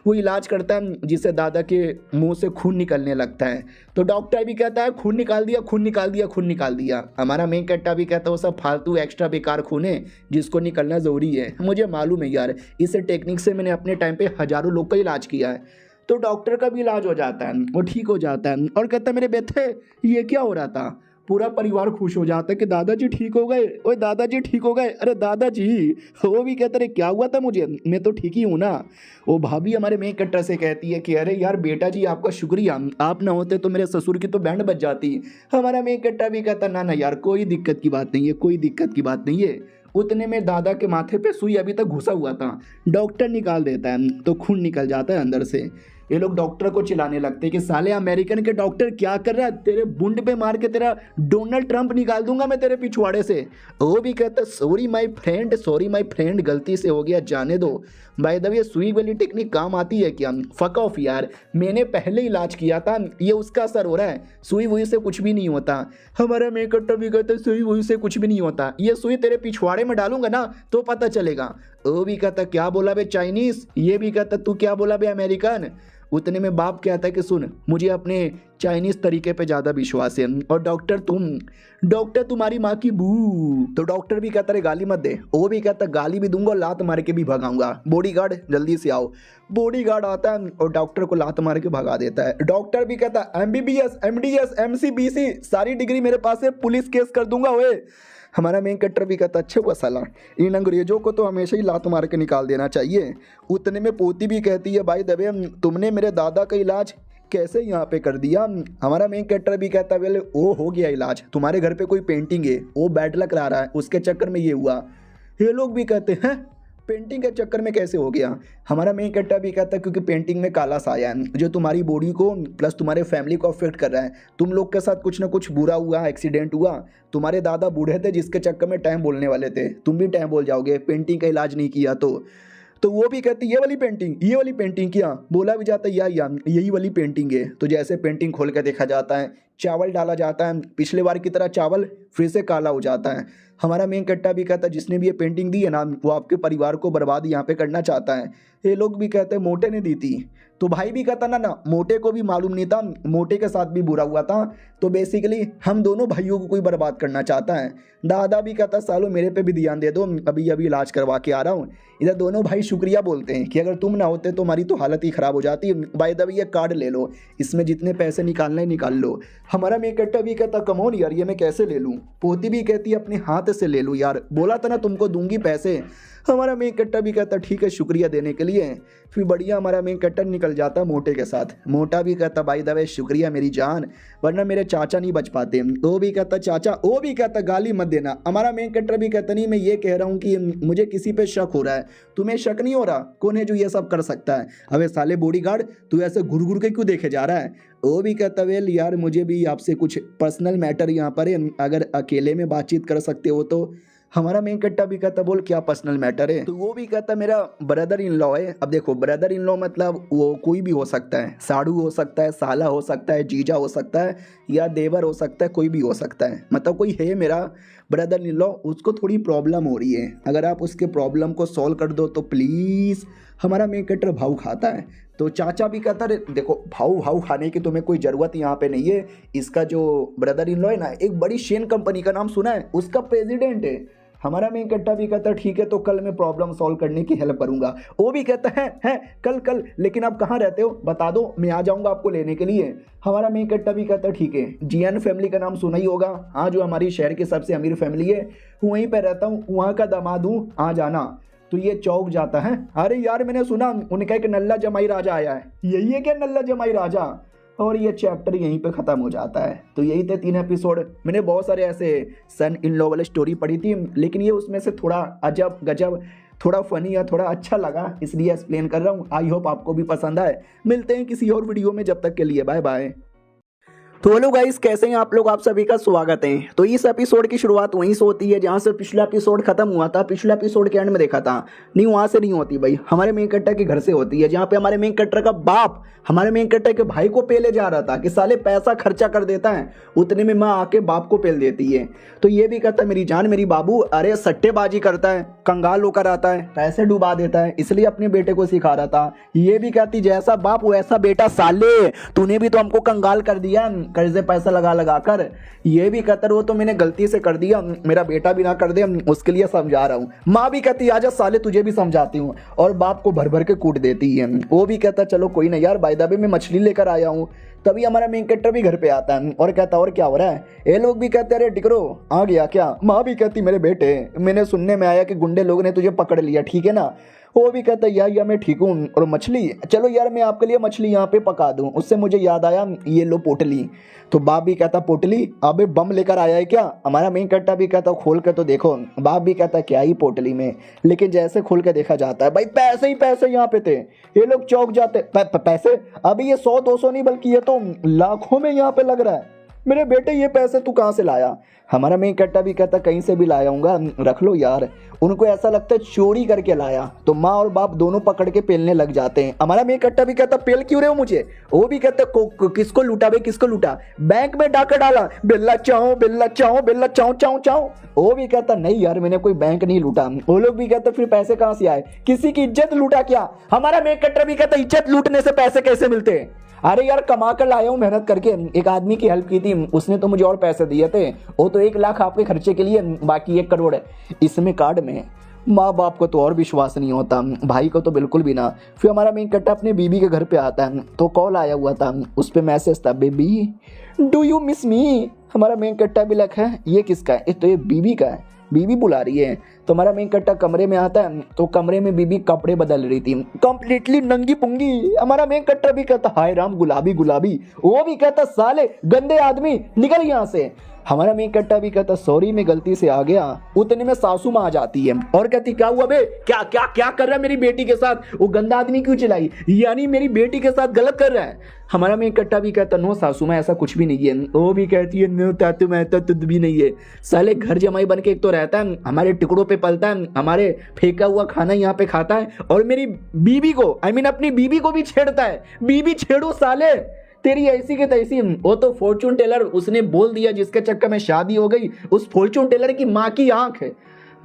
वो इलाज करता है जिससे दादा के मुंह से खून निकलने लगता है। तो डॉक्टर भी कहता है खून निकाल दिया, खून निकाल दिया, खून निकाल दिया। हमारा मेन कट्टा भी कहता है वो सब फालतू एक्स्ट्रा बेकार खून है जिसको निकलना ज़रूरी है, मुझे मालूम है यार, इस टेक्निक से मैंने अपने टाइम पे हज़ारों लोग का इलाज किया है। तो डॉक्टर का भी इलाज हो जाता है, वो ठीक हो जाता है और कहता है मेरे बेटे ये क्या हो रहा था। पूरा परिवार खुश हो जाता है कि दादाजी ठीक हो गए, ओए दादाजी ठीक हो गए, अरे दादाजी। वो भी कहते रहे क्या हुआ था मुझे, मैं तो ठीक ही हूँ ना। वो भाभी हमारे मेन कट्टर से कहती है कि अरे यार बेटा जी आपका शुक्रिया, आप ना होते तो मेरे ससुर की तो बैंड बज जाती। हमारा मेन कट्टा भी कहता ना ना यार कोई दिक्कत की बात नहीं है, कोई दिक्कत की बात नहीं है। उतने में दादा के माथे पे सुई अभी तक घुसा हुआ था, डॉक्टर निकाल देता है तो खून निकल जाता है अंदर से। ये लोग डॉक्टर को चिल्लाने लगते हैं कि साले अमेरिकन के डॉक्टर क्या कर रहा है, तेरे बुंड पे मार के तेरा डोनाल्ड ट्रंप निकाल दूंगा मैं तेरे पिछवाड़े से। वो भी कहता सॉरी माय फ्रेंड, गलती से हो गया, जाने दो। बाय द वे सुई वाली टेक्निक काम आती है क्या? फक ऑफ यार, मैंने पहले इलाज किया था, ये उसका असर हो रहा है, सुई वुई से कुछ भी नहीं होता। हमारा मेकअप भी कहता सुई वुई से कुछ भी नहीं होता, ये सुई तेरे पिछवाड़े में डालूंगा ना तो पता चलेगा। वो भी कहता क्या बोला बे चाइनीज, ये भी कहता तू क्या बोला बे अमेरिकन। उतने में बाप कहता है कि सुन मुझे अपने चाइनीज तरीके पे ज़्यादा विश्वास है और डॉक्टर तुम्हारी माँ की बू। तो डॉक्टर भी कहता है गाली मत दे। वो भी कहता गाली भी दूंगा, लात मार के भी भगाऊंगा, बॉडीगार्ड जल्दी से आओ। बॉडीगार्ड आता है और डॉक्टर को लात मार के भगा देता है। डॉक्टर भी कहता MBBS MDS MCBC सारी डिग्री मेरे पास है, पुलिस केस कर दूंगा। ओए हमारा मेन कट्टर भी कहता अच्छा हुआ साला, इन अंग्रेजों को तो हमेशा ही लात मार के निकाल देना चाहिए। उतने में पोती भी कहती है भाई दबे तुमने मेरे दादा का इलाज कैसे यहाँ पे कर दिया। हमारा मेन कैरेक्टर भी कहता है वो हो गया इलाज, तुम्हारे घर पे कोई पेंटिंग है वो बैड लक रहा है, उसके चक्कर में ये हुआ। ये लोग भी कहते हैं पेंटिंग के चक्कर में कैसे हो गया। हमारा मेन कैरेक्टर भी कहता है क्योंकि पेंटिंग में काला साया है जो तुम्हारी बॉडी को प्लस तुम्हारे फैमिली को अफेक्ट कर रहा है। तुम लोग के साथ कुछ ना कुछ बुरा हुआ, एक्सीडेंट हुआ, तुम्हारे दादा बूढ़े थे जिसके चक्कर में टाइम बोलने वाले थे, तुम भी टाइम बोल जाओगे पेंटिंग का इलाज नहीं किया तो वो भी कहती ये वाली पेंटिंग क्या बोला भी जाता है या यही वाली पेंटिंग है। तो जैसे पेंटिंग खोल कर देखा जाता है, चावल डाला जाता है, पिछले बार की तरह चावल फिर से काला हो जाता है। हमारा मेन कट्टा भी कहता है जिसने भी ये पेंटिंग दी है ना वो आपके परिवार को बर्बाद यहाँ पे करना चाहता है। ये लोग भी कहते हैं मोटे ने दी थी। तो भाई भी कहता ना मोटे को भी मालूम नहीं था, मोटे के साथ भी बुरा हुआ था, तो बेसिकली हम दोनों भाइयों को कोई बर्बाद करना चाहता है। दादा भी कहता सालों मेरे पे भी ध्यान दे दो, अभी इलाज करवा के आ रहा हूँ। इधर दोनों भाई शुक्रिया बोलते हैं कि अगर तुम ना होते तो हमारी तो हालत ही ख़राब हो जाती। बाय द वे ये कार्ड ले लो, इसमें जितने पैसे निकालना है निकाल लो। हमारा मेन कट्टा भी कहता कमोन यार ये मैं कैसे ले लूँ। पोती भी कहती है अपने हाथ से ले लूँ यार, बोला था ना तुमको दूंगी पैसे। हमारा मेन कट्टा भी कहता ठीक है शुक्रिया देने के लिए। फिर बढ़िया हमारा मेन कट्टा निकल जाता मोटे के साथ। मोटा भी कहता भाई दवे शुक्रिया मेरी जान, वरना मेरे चाचा नहीं बच पाते। वो भी कहता चाचा, वो भी कहता गाली मत देना। हमारा मेन कट्टा भी कहता नहीं मैं ये कह रहा हूँ कि मुझे किसी पे शक हो रहा है, तुम्हें शक नहीं हो रहा, कौन है जो ये सब कर सकता है। अबे साले बॉडीगार्ड तू ऐसे घुर घुर के क्यों देखे जा रहा है। वो भी कहता वेल यार मुझे भी आपसे कुछ पर्सनल मैटर यहाँ पर है, अगर अकेले में बातचीत कर सकते हो तो। हमारा मेन कट्टा भी कहता बोल क्या पर्सनल मैटर है। तो वो भी कहता मेरा ब्रदर इन लॉ है। अब देखो ब्रदर इन लॉ मतलब वो कोई भी हो सकता है, साड़ू हो सकता है, साला हो सकता है, जीजा हो सकता है या देवर हो सकता है, कोई भी हो सकता है। मतलब कोई है मेरा ब्रदर इन लॉ, उसको थोड़ी प्रॉब्लम हो रही है, अगर आप उसके प्रॉब्लम को सॉल्व कर दो तो प्लीज़। हमारा मेन कट्टर भाव खाता है। तो चाचा भी कहता है देखो भाव खाने की तुम्हें कोई ज़रूरत यहाँ पे नहीं है। इसका जो ब्रदर इन लॉ है ना एक बड़ी शेन कंपनी का नाम सुना है, उसका प्रेसिडेंट है। हमारा मेन कट्टा भी कहता है ठीक है तो कल मैं प्रॉब्लम सॉल्व करने की हेल्प करूंगा। वो भी कहता है कल कल, लेकिन आप कहाँ रहते हो बता दो, मैं आ जाऊंगा आपको लेने के लिए। हमारा मेन कट्टा भी कहता है ठीक है, जियान फैमिली का नाम सुना ही होगा, हाँ जो हमारी शहर की सबसे अमीर फैमिली है, वहीं पर रहता हूँ, वहाँ का दामाद हूँ, आ जाना। तो ये चौक जाता है, अरे यार मैंने सुना उनका एक नल्ला जमाई राजा आया है, यही है क्या नल्ला जमाई राजा? और ये चैप्टर यहीं पे ख़त्म हो जाता है। तो यही थे 3 एपिसोड। मैंने बहुत सारे ऐसे सन इन लॉ वाले स्टोरी पढ़ी थी, लेकिन ये उसमें से थोड़ा अजब गजब, थोड़ा फनी या थोड़ा अच्छा लगा, इसलिए एक्सप्लेन कर रहा हूँ। आई होप आपको भी पसंद आए। मिलते हैं किसी और वीडियो में, जब तक के लिए बाय बाय। तो हेलो गाइस, कैसे हैं आप लोग? आप सभी का स्वागत है। तो इस एपिसोड की शुरुआत वहीं से होती है जहां से पिछला एपिसोड खत्म हुआ था। पिछला एपिसोड के एंड में देखा था, नहीं वहां से नहीं होती भाई, हमारे मेन कट्टर के घर से होती है, जहां पे हमारे मेन कट्टर का बाप हमारे मेन कट्टर के भाई को पेले जा रहा था कि साले पैसा खर्चा कर देता है, उतने में माँ आके बाप को पेल देती है। तो ये भी कहता है मेरी जान मेरी बाबू, अरे सट्टेबाजी करता है, कंगाल होकर आता है, पैसे डुबा देता है, इसलिए अपने बेटे को सिखा रहा था। ये भी कहती जैसा बाप वैसा बेटा, साले तूने भी तो हमको कंगाल कर दिया कर्जे पैसा लगा लगा कर। ये भी कहता वो तो मैंने गलती से कर दिया, मेरा बेटा भी ना कर दे, उसके लिए समझा रहा हूँ। माँ भी कहती आजा साले तुझे भी समझाती हूँ, और बाप को भर भर के कूट देती है। वो भी कहता चलो कोई ना यार, बाय द वे मैं मछली लेकर आया हूँ। तभी हमारा मेन कैरेक्टर भी घर पे आता है और कहता और क्या हो रहा है? ये लोग भी कहते अरे टिकरो आ गया क्या? माँ भी कहती मेरे बेटे मैंने सुनने में आया कि गुंडे लोग ने तुझे पकड़ लिया, ठीक है ना? वो भी कहता यार मैं ठीक हूँ। और मछली, चलो यार मैं आपके लिए मछली यहाँ पे पका दूँ। उससे मुझे याद आया ये लो पोटली। तो बाप भी कहता पोटली, अबे बम लेकर आया है क्या? हमारा मेन कट्टा भी कहता खोल के तो देखो। बाप भी कहता क्या ही पोटली में, लेकिन जैसे खोल के देखा जाता है भाई पैसे ही पैसे यहाँ पे थे। ये लोग चौक जाते पैसे, अभी ये 100-200 नहीं बल्कि ये तो लाखों में यहाँ पे लग रहा है। मेरे बेटे ये पैसे तू कहाँ से लाया? हमारा मेन कट्टा भी कहता कहीं से भी लाया हूँगा, रख लो यार। उनको ऐसा लगता है चोरी करके लाया। तो माँ और बाप दोनों पकड़ के पेलने लग जाते हैं। हमारा मेन कट्टा भी कहता पेल क्यों रहे हो मुझे? वो भी कहता किसको लूटा बे, किसको लूटा? बैंक में डाका डाला, बिल्ला चाओ बिल्ला चाओ बिल्ला चाओ चाओ चाओ। वो भी कहता नहीं यार मैंने कोई बैंक नहीं लूटा। वो लोग भी कहते फिर पैसे कहाँ से आए? किसी की इज्जत लूटा क्या? हमारा मेन कट्टा भी कहता इज्जत लूटने से पैसे कैसे मिलते हैं? अरे यार कमा कर लाया हूँ मेहनत करके, एक आदमी की हेल्प की थी, उसने तो मुझे और पैसे दिए थे, वो तो 1 लाख आपके खर्चे के लिए, बाकी 1 करोड़ है इसमें कार्ड में। माँ बाप को तो और विश्वास नहीं होता, भाई को तो बिल्कुल भी ना। फिर हमारा मेन कट्टा अपने बीबी के घर पे आता है, तो कॉल आया हुआ था, उस पर मैसेज था बेबी डू यू मिस मी। हमारा मेन कट्टा भी लिखा है ये किसका है? तो ये बीबी का है, बीबी बुला रही है। तो हमारा मेन कट्टा कमरे में आता है, तो कमरे में बीबी कपड़े बदल रही थी, कंप्लीटली नंगी पुंगी। हमारा मेन कट्टा भी कहता हाय राम गुलाबी गुलाबी। वो भी कहता साले गंदे आदमी निकल यहाँ से। हमारा मेन कट्टा भी कहता सॉरी मैं गलती से आ गया। उतने में सासू माँ आ जाती है और कहती क्या हुआ बे, क्या क्या क्या कर रहा है मेरी बेटी के साथ? वो गंदा आदमी क्यों चिल्लाई? यानी मेरी बेटी के साथ गलत कर रहा है। हमारा मेन कट्टा भी कहता नो सासू माँ ऐसा कुछ भी नहीं है। वो भी कहती है नो तातू मैं तो तुद भी नहीं है। साले घर जमाई बन के एक तो रहता है, हमारे टुकड़ों पे पलता है, हमारे फेंका हुआ खाना यहाँ पे खाता है, और मेरी बीबी को अपनी बीबी को भी छेड़ता है। बीबी छेड़ो साले, तेरी ऐसी के तैसी। वो तो फॉर्चून टेलर उसने बोल दिया जिसके चक्कर में शादी हो गई, उस फॉर्चून टेलर की माँ की आंख है।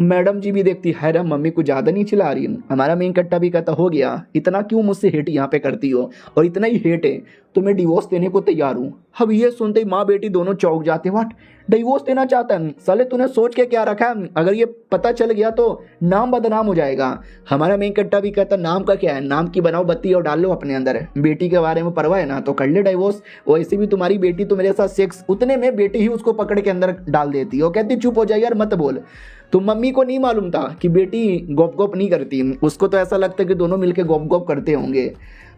मैडम जी भी देखती है राम मम्मी को ज्यादा नहीं चिल्ला रही। हमारा मेन कट्टा भी कहता हो गया, इतना क्यों मुझसे हेट यहाँ पे करती हो, और इतना ही हेट है तो मैं डिवोर्स देने को तैयार हूँ। अब ये सुनते ही माँ बेटी दोनों चौंक जाते, व्हाट डिवोर्स देना चाहता है? साले तूने सोच के क्या रखा है? अगर ये पता चल गया तो नाम बदनाम हो जाएगा। हमारा मेन कट्टा भी कहता नाम का क्या है, नाम की बनाओ बत्ती और डाल लो अपने अंदर। बेटी के बारे में परवाह है ना तो कर ले डिवोर्स। वैसे भी तुम्हारी बेटी तो मेरे साथ सेक्स, उतने में बेटी ही उसको पकड़ के अंदर डाल देती है। वो कहती चुप हो जाए यार मत बोल। तो मम्मी को नहीं मालूम था कि बेटी गोप गोप नहीं करती, उसको तो ऐसा लगता है कि दोनों मिलके गोप गोप करते होंगे।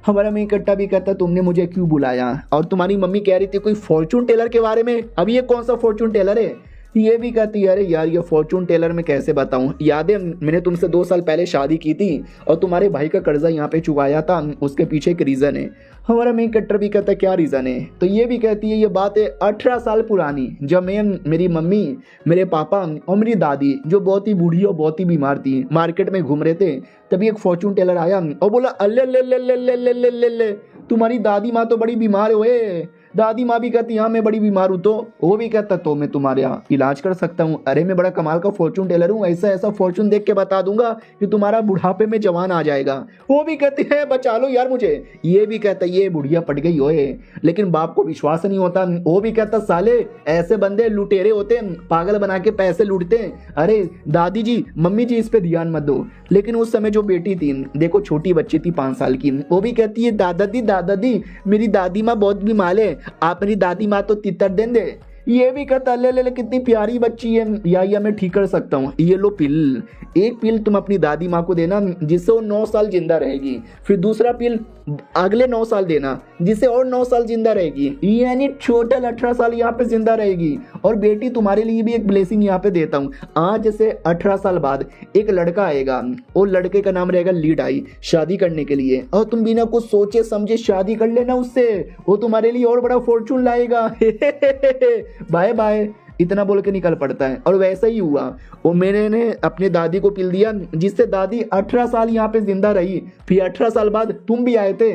हमारा मेन कट्टा भी कहता तुमने मुझे क्यों बुलाया? और तुम्हारी मम्मी कह रही थी कोई फॉर्चून टेलर के बारे में। अब ये कौन सा फॉर्चून टेलर है? ये भी कहती है अरे यार ये फॉर्चून टेलर में कैसे बताऊं, याद है मैंने तुमसे 2 साल पहले शादी की थी और तुम्हारे भाई का कर्जा यहाँ पे चुकाया था, उसके पीछे एक रीज़न है। हमारा मेन कट्टर भी कहता है क्या रीज़न है? तो ये भी कहती है ये बात है 18 साल पुरानी, जब मैं मेरी मम्मी मेरे पापा और मेरी दादी जो बहुत ही बूढ़ी और बहुत ही बीमार थी मार्केट में घूम रहे थे, तभी एक फॉर्चून टेलर आया और बोला अल्ले ले ले ले ले ले ले ले ले तुम्हारी दादी माँ तो बड़ी बीमार हुए, दादी माँ भी कहती हाँ मैं बड़ी बीमार हूँ, तो वो भी कहता तो मैं तुम्हारे यहाँ इलाज कर सकता हूँ। अरे मैं बड़ा कमाल का फॉर्चून टेलर हूँ, ऐसा ऐसा फॉर्चून देख के बता दूंगा कि तुम्हारा बुढ़ापे में जवान आ जाएगा। वो भी कहती है बचा लो यार मुझे। ये भी कहता ये बुढ़िया पट गई ओए, लेकिन बाप को विश्वास नहीं होता। वो भी कहता साले ऐसे बंदे लुटेरे होते हैं, पागल बना के पैसे लूटते हैं। अरे दादी जी मम्मी जी इस पे ध्यान मत दो। लेकिन उस समय जो बेटी थी, देखो छोटी बच्ची थी 5 साल की, वो भी कहती है दादादी मेरी दादी माँ बहुत बीमार है, आप मेरी दादी माँ तो तितर दें दे। ये भी कहता ले कितनी प्यारी बच्ची है, या मैं ठीक कर सकता हूँ, ये लो पिल, एक पिल तुम अपनी दादी माँ को देना जिससे वो 9 साल जिंदा रहेगी, फिर दूसरा पिल अगले 9 साल देना जिससे और 9 साल जिंदा रहेगी, यानी टोटल 18 साल यहाँ पे जिंदा रहेगी। और बेटी तुम्हारे लिए भी एक ब्लेसिंग यहाँ पे देता हूँ, आज से 18 साल बाद एक लड़का आएगा, वो लड़के का नाम रहेगा लीड आई, शादी करने के लिए, और तुम बिना कुछ सोचे समझे शादी कर लेना उससे, वो तुम्हारे लिए और बड़ा फॉर्चून लाएगा। बाय बाय, इतना बोल के निकल पड़ता है। और वैसा ही हुआ, वो मैंने अपने दादी को पिल दिया जिससे दादी 18 साल यहाँ पे जिंदा रही। फिर 18 साल बाद तुम भी आए थे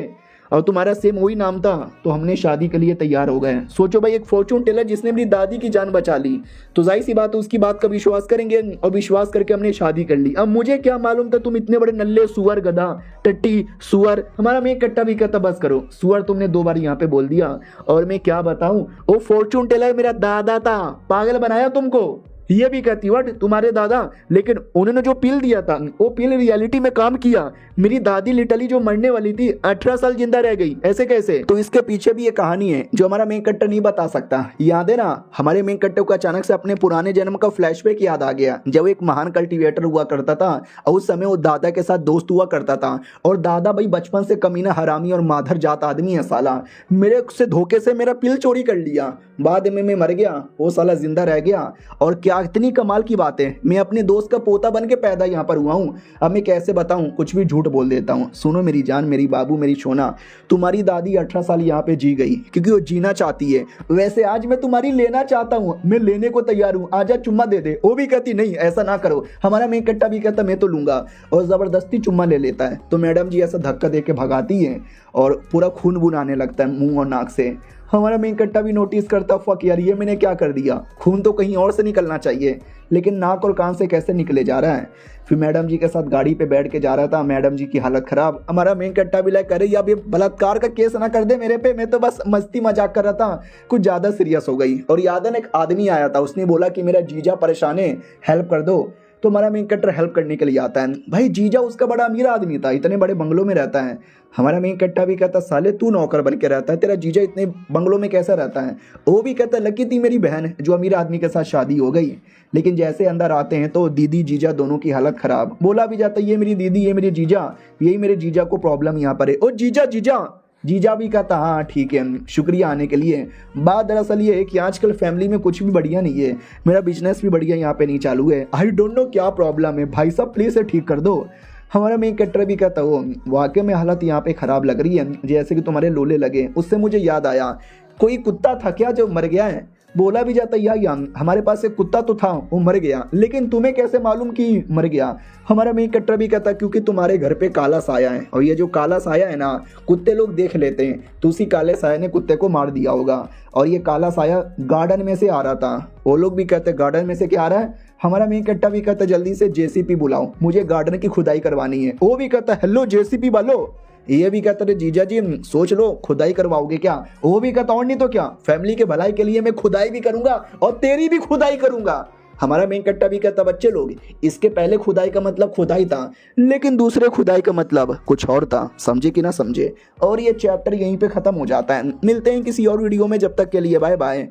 और तुम्हारा सेम वही नाम था, तो हमने शादी के लिए तैयार हो गए। सोचो भाई, एक फॉर्चून टेलर जिसने अपनी दादी की जान बचा ली, तो जाहिर सी बात है उसकी बात का विश्वास करेंगे, और विश्वास करके हमने शादी कर ली। अब मुझे क्या मालूम था तुम इतने बड़े नल्ले सुअर, गधा, टट्टी, सुअर। हमारा मैं कट्टा भी कहता बस करो, सुअर तुमने 2 बार यहाँ पे बोल दिया। और मैं क्या बताऊं, वो फॉर्चून टेलर मेरा दादा था, पागल बनाया तुमको। ये भी कहती वट तुम्हारे दादा, लेकिन उन्होंने जो पिल दिया था वो पिल रियलिटी में काम किया। मेरी दादी लिटरली जो मरने वाली थी 18 साल जिंदा रह गई, ऐसे कैसे? तो इसके पीछे भी ये कहानी है जो हमारा मेन कट्टर नहीं बता सकता। याद है ना, हमारे मेन कट्टर को अचानक से अपने पुराने जन्म का फ्लैशबैक याद आ गया, जब वो एक महान कल्टीवेटर हुआ करता था और उस समय वो दादा के साथ दोस्त हुआ करता था। और दादा भाई बचपन से कमीना, हरामी और माधर जात आदमी है साला, मेरे से धोखे से मेरा पिल चोरी कर लिया, बाद में मैं मर गया, वो साला जिंदा रह गया। और क्या इतनी कमाल की बात है, मैं अपने दोस्त का पोता बन के पैदा यहाँ पर हुआ हूँ। अब मैं कैसे बताऊँ, कुछ भी झूठ बोल देता हूँ। सुनो मेरी जान, मेरी बाबू, मेरी सोना, तुम्हारी दादी 18 साल यहाँ पे जी गई क्योंकि वो जीना चाहती है। वैसे आज मैं तुम्हारी लेना चाहता हूँ, मैं लेने को तैयार हूँ, आजा चुम्मा दे दे। वो भी कहती नहीं ऐसा ना करो। हमारा मेन कट्टा भी कहता मैं तो लूंगा, और जबरदस्ती चुम्मा ले लेता है। तो मैडम जी ऐसा धक्का दे के भगाती है और पूरा खून बून आने लगता है मुंह और नाक से। हमारा मेन कट्टा भी नोटिस करता, फक यार ये मैंने क्या कर दिया, खून तो कहीं और से निकलना चाहिए, लेकिन नाक और कान से कैसे निकले जा रहा है। फिर मैडम जी के साथ गाड़ी पे बैठ के जा रहा था, मैडम जी की हालत खराब। हमारा मेन कट्टा भी लाइक करे या ये बलात्कार का केस ना कर दे मेरे पे, मैं तो बस मस्ती मजाक कर रहा था, कुछ ज़्यादा सीरियस हो गई। और याद है ना, एक आदमी आया था, उसने बोला कि मेरा जीजा परेशान है, हेल्प कर दो। तो हमारा मेन कट्टर हेल्प करने के लिए आता है। भाई जीजा उसका बड़ा अमीर आदमी था, इतने बड़े बंगलों में रहता है। हमारा मेन कट्टा भी कहता साले तू नौकर बन के रहता है, तेरा जीजा इतने बंगलों में कैसा रहता है। वो भी कहता लकी थी मेरी बहन जो अमीर आदमी के साथ शादी हो गई। लेकिन जैसे अंदर आते हैं तो दीदी जीजा दोनों की हालत खराब। बोला भी जाता ये मेरी दीदी, ये मेरे जीजा, यही मेरे जीजा को प्रॉब्लम यहाँ पर है। ओ जीजा जीजा, जीजा भी कहता हाँ ठीक है, शुक्रिया आने के लिए। बात दरअसल ये है कि आजकल फैमिली में कुछ भी बढ़िया नहीं है, मेरा बिजनेस भी बढ़िया यहाँ पे नहीं चालू है। आई डोंट नो क्या प्रॉब्लम है, भाई साहब प्लीज से ठीक कर दो। हमारा मेन कट्टर भी कहता हो वाकई में हालत यहाँ पे खराब लग रही है, जैसे कि तुम्हारे लोले लगे। उससे मुझे याद आया, कोई कुत्ता था क्या जो मर गया है? बोला भी जाता यार हमारे पास एक कुत्ता तो था, वो मर गया, लेकिन तुम्हें कैसे मालूम कि मर गया? हमारा मेन कट्टर भी कहता क्योंकि तुम्हारे घर पे काला साया है, और ये जो काला साया है ना कुत्ते लोग देख लेते हैं, तो उसी काले साया ने कुत्ते को मार दिया होगा। और ये काला साया गार्डन में से आ रहा था। वो लोग भी कहते गार्डन में से क्या आ रहा है? हमारा मेन कट्टा भी कहता जल्दी से जेसीपी बुलाओ, मुझे गार्डन की खुदाई करवानी है। वो भी कहता हेलो जेसीपी वालो। ये भी कहता जीजा जी सोच लो खुदाई करवाओगे क्या? वो भी कहता और नहीं तो क्या, फैमिली के भलाई के लिए मैं खुदाई भी करूंगा और तेरी भी खुदाई करूंगा। हमारा मेन कट्टा भी कहता बच्चे लोग, इसके पहले खुदाई का मतलब खुदाई था, लेकिन दूसरे खुदाई का मतलब कुछ और था, समझे कि ना समझे। और ये चैप्टर यहीं पे खत्म हो जाता है। मिलते हैं किसी और वीडियो में, जब तक के लिए बाय बाय।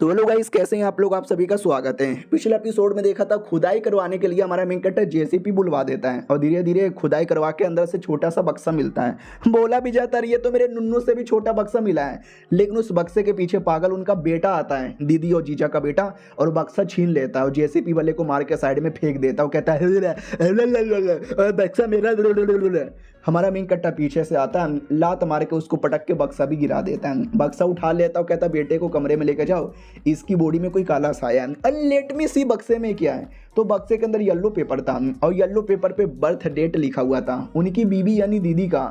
तो हेलो गाइस, कैसे हैं आप लोग? आप सभी का स्वागत है। पिछले एपिसोड में देखा था खुदाई करवाने के लिए हमारा मेन कट्टर जेसीपी बुलवा देता है और धीरे धीरे खुदाई करवा के अंदर से छोटा सा बक्सा मिलता है। बोला भी जाता है ये तो मेरे नुन्नू से भी छोटा बक्सा मिला है, लेकिन उस बक्से के पीछे पागल उनका बेटा आता है, दीदी और जीजा का बेटा, और बक्सा छीन लेता है और जेसीपी वाले को मार के साइड में फेंक देता है। कहता है बक्सा मेरा। हमारा मेन कट्टा पीछे से आता है, लात मार के उसको पटक के बक्सा भी गिरा देता है। बक्सा उठा लेता है, कहता बेटे को कमरे में लेकर जाओ, इसकी बॉडी में कोई काला साया है। लेट मी सी बक्से में क्या है। तो बक्से के अंदर येलो पेपर था और येलो पेपर पे बर्थ डेट लिखा हुआ था उनकी बीबी यानी दीदी का।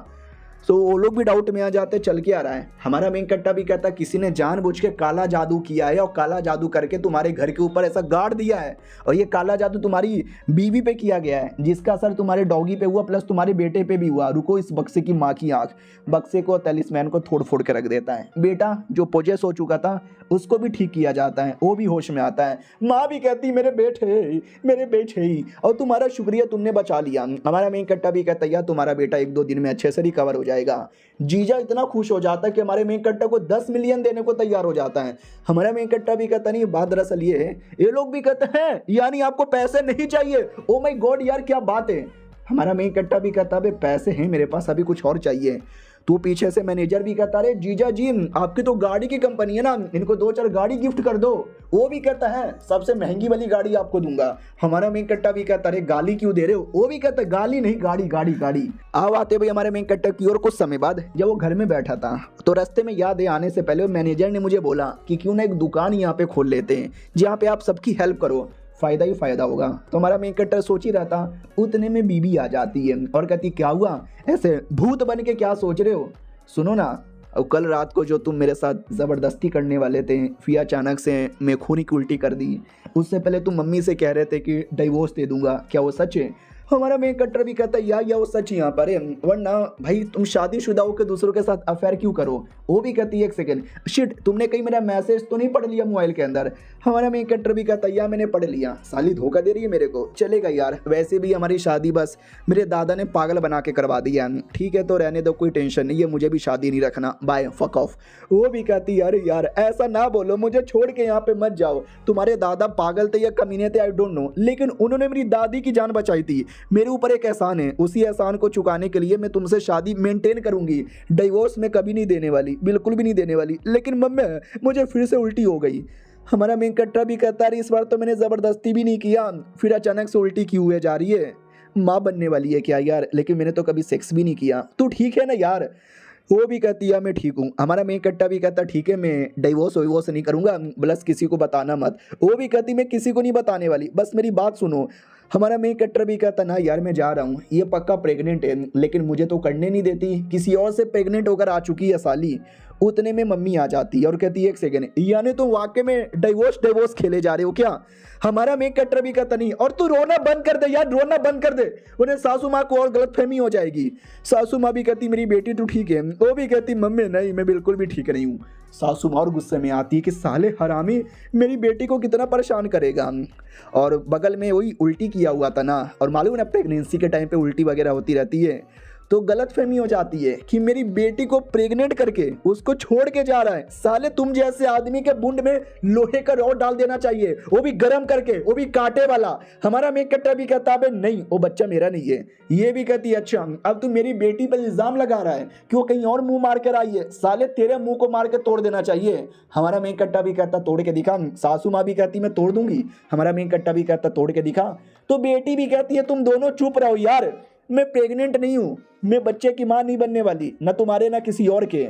तो वो लोग भी डाउट में आ जाते चल के आ रहा है। हमारा मेन कट्टा भी कहता किसी ने जानबूझ के काला जादू किया है और काला जादू करके तुम्हारे घर के ऊपर ऐसा गाड़ दिया है, और ये काला जादू तुम्हारी बीवी पे किया गया है, जिसका असर तुम्हारे डॉगी पे हुआ प्लस तुम्हारे बेटे पे भी हुआ। रुको इस बक्से की माँ की आंख। बक्से को तलिस्मैन को फोड़ फोड़ के रख देता है। बेटा जो पोजेस हो चुका था उसको भी ठीक किया जाता है, वो भी होश में आता है। माँ भी कहती मेरे बेटे, और तुम्हारा शुक्रिया तुमने बचा लिया। हमारा मेन कट्टा भी कहता यार तुम्हारा बेटा 1-2 दिन में अच्छे से रिकवर हो जाएगा। जीजा इतना खुश हो जाता है कि हमारे मेन कट्टा को 10 मिलियन देने को तैयार हो जाता है। हमारा मेन कट्टा भी कहता नहीं, बात दरअसल ये है, ये लोग भी कहते हैं यानी आपको पैसे नहीं चाहिए। ओ माय गॉड यार क्या बात है। हमारा मेन कट्टा भी कहता है पैसे हैं मेरे पास, अभी कुछ और चाहिए। तो पीछे से मैनेजर भी कहता है जीजा जी आपकी तो गाड़ी की कंपनी है ना, इनको 2-4 गाड़ी गिफ्ट कर दो। वो भी कहता है सबसे महंगी वाली गाड़ी आपको दूंगा। हमारा मेन कट्टा भी कहता है गाली क्यों दे रहे हो। वो भी कहता है गाली नहीं, गाड़ी। आओ आते भाई हमारे मेन कट्टा की ओर। कुछ समय बाद जब वो घर में बैठा था तो रास्ते में याद है आने से पहले मैनेजर ने मुझे बोला कि क्यों ना एक दुकान यहाँ पे खोल लेते हैं जहाँ पे आप सबकी हेल्प करो, फायदा ही फायदा होगा। तो हमारा मेन कट्टर सोच ही रहा था, उतने में बीबी आ जाती है और कहती क्या हुआ, ऐसे भूत बन के क्या सोच रहे हो, सुनो ना, और कल रात को जो तुम मेरे साथ ज़बरदस्ती करने वाले थे फिर अचानक से मैं खूनी की उल्टी कर दी। उससे पहले तुम मम्मी से कह रहे थे कि डिवोर्स दे दूंगा, क्या वो सच है। हमारा मेन कट्टर भी कहता है या वो सच यहाँ पर है, वरना भाई तुम शादीशुदा होकर दूसरों के साथ अफेयर क्यों करो। वो भी कहती है एक सेकंड, शिट तुमने कहीं मेरा मैसेज तो नहीं पढ़ लिया मोबाइल के अंदर। हमारा मेन कट्टर भी कहता है यार मैंने पढ़ लिया, साली धोखा दे रही है मेरे को। चलेगा यार, वैसे भी हमारी शादी बस मेरे दादा ने पागल बना के करवा दिया, ठीक है तो रहने दो, कोई टेंशन नहीं है, मुझे भी शादी नहीं रखना, बाय फक ऑफ। वो भी कहती है अरे यार ऐसा ना बोलो, मुझे छोड़ के यहाँ पे मत जाओ, तुम्हारे दादा पागल थे या कमीने थे आई डोंट नो, लेकिन उन्होंने मेरी दादी की जान बचाई थी। मेरे ऊपर एक एहसान है, उसी एहसान को चुकाने के लिए मैं तुमसे शादी मेंटेन करूंगी, डिवोर्स में कभी नहीं देने वाली, बिल्कुल भी नहीं देने वाली। लेकिन मम्मी मुझे फिर से उल्टी हो गई। हमारा मेन कट्टा भी कहता है इस बार तो मैंने ज़बरदस्ती भी नहीं किया, फिर अचानक से उल्टी क्यों हुए जा रही है, माँ बनने वाली है क्या यार, लेकिन मैंने तो कभी सेक्स भी नहीं किया, तू ठीक है ना यार। वो भी कहती है मैं ठीक हूँ। हमारा मेन कट्टा भी कहता ठीक है मैं डिवोर्स नहीं करूँगा, प्लस किसी को बताना मत। वो भी कहती मैं किसी को नहीं बताने वाली, बस मेरी बात सुनो। हमारा मेन कट्टर भी कहता ना यार मैं जा रहा हूँ, ये पक्का प्रेग्नेंट है लेकिन मुझे तो करने नहीं देती, किसी और से प्रेग्नेंट होकर आ चुकी है साली। उतने में मम्मी आ जाती है और कहती है एक सेकंड, यानी तुम वाकई में डिवोर्स खेले जा रहे हो क्या। हमारा मेन कट्टर भी कहता नहीं, और तू रोना बंद कर दे यार, रोना बंद कर दे, उन्हें सासू माँ को और गलतफहमी हो जाएगी। सासू माँ भी कहती मेरी बेटी तू ठीक है। वो भी कहती मम्मी नहीं मैं बिल्कुल भी ठीक नहीं हूँ। सासू माँ और गुस्से में आती है कि साले हरामी मेरी बेटी को कितना परेशान करेगा। और बगल में वही उल्टी किया हुआ था ना, और मालूम है ना प्रेगनेंसी के टाइम पे उल्टी वगैरह होती रहती है, तो गलतफहमी हो जाती है कि मेरी बेटी को प्रेग्नेंट करके उसको छोड़ के जा रहा है। साले तुम जैसे आदमी के बुंड में लोहे का रॉड डाल देना चाहिए, वो भी गर्म करके, वो भी कांटे वाला। हमारा मेन कट्टा भी कहता है नहीं वो बच्चा मेरा नहीं है। ये भी कहती है अच्छा अब तू मेरी बेटी पर इल्जाम लगा रहा है कि वो कहीं और मुंह मार कर आई है, साले तेरे मुंह को मार के तोड़ देना चाहिए। हमारा मेन कट्टा भी कहता तोड़ के दिखा। सासू माँ भी कहती मैं तोड़ दूंगी। हमारा मेन कट्टा भी कहता तोड़ के दिखा। तो बेटी भी कहती है तुम दोनों चुप रहो यार, मैं प्रेग्नेंट नहीं हूँ, मैं बच्चे की माँ नहीं बनने वाली, न तुम्हारे ना किसी और के।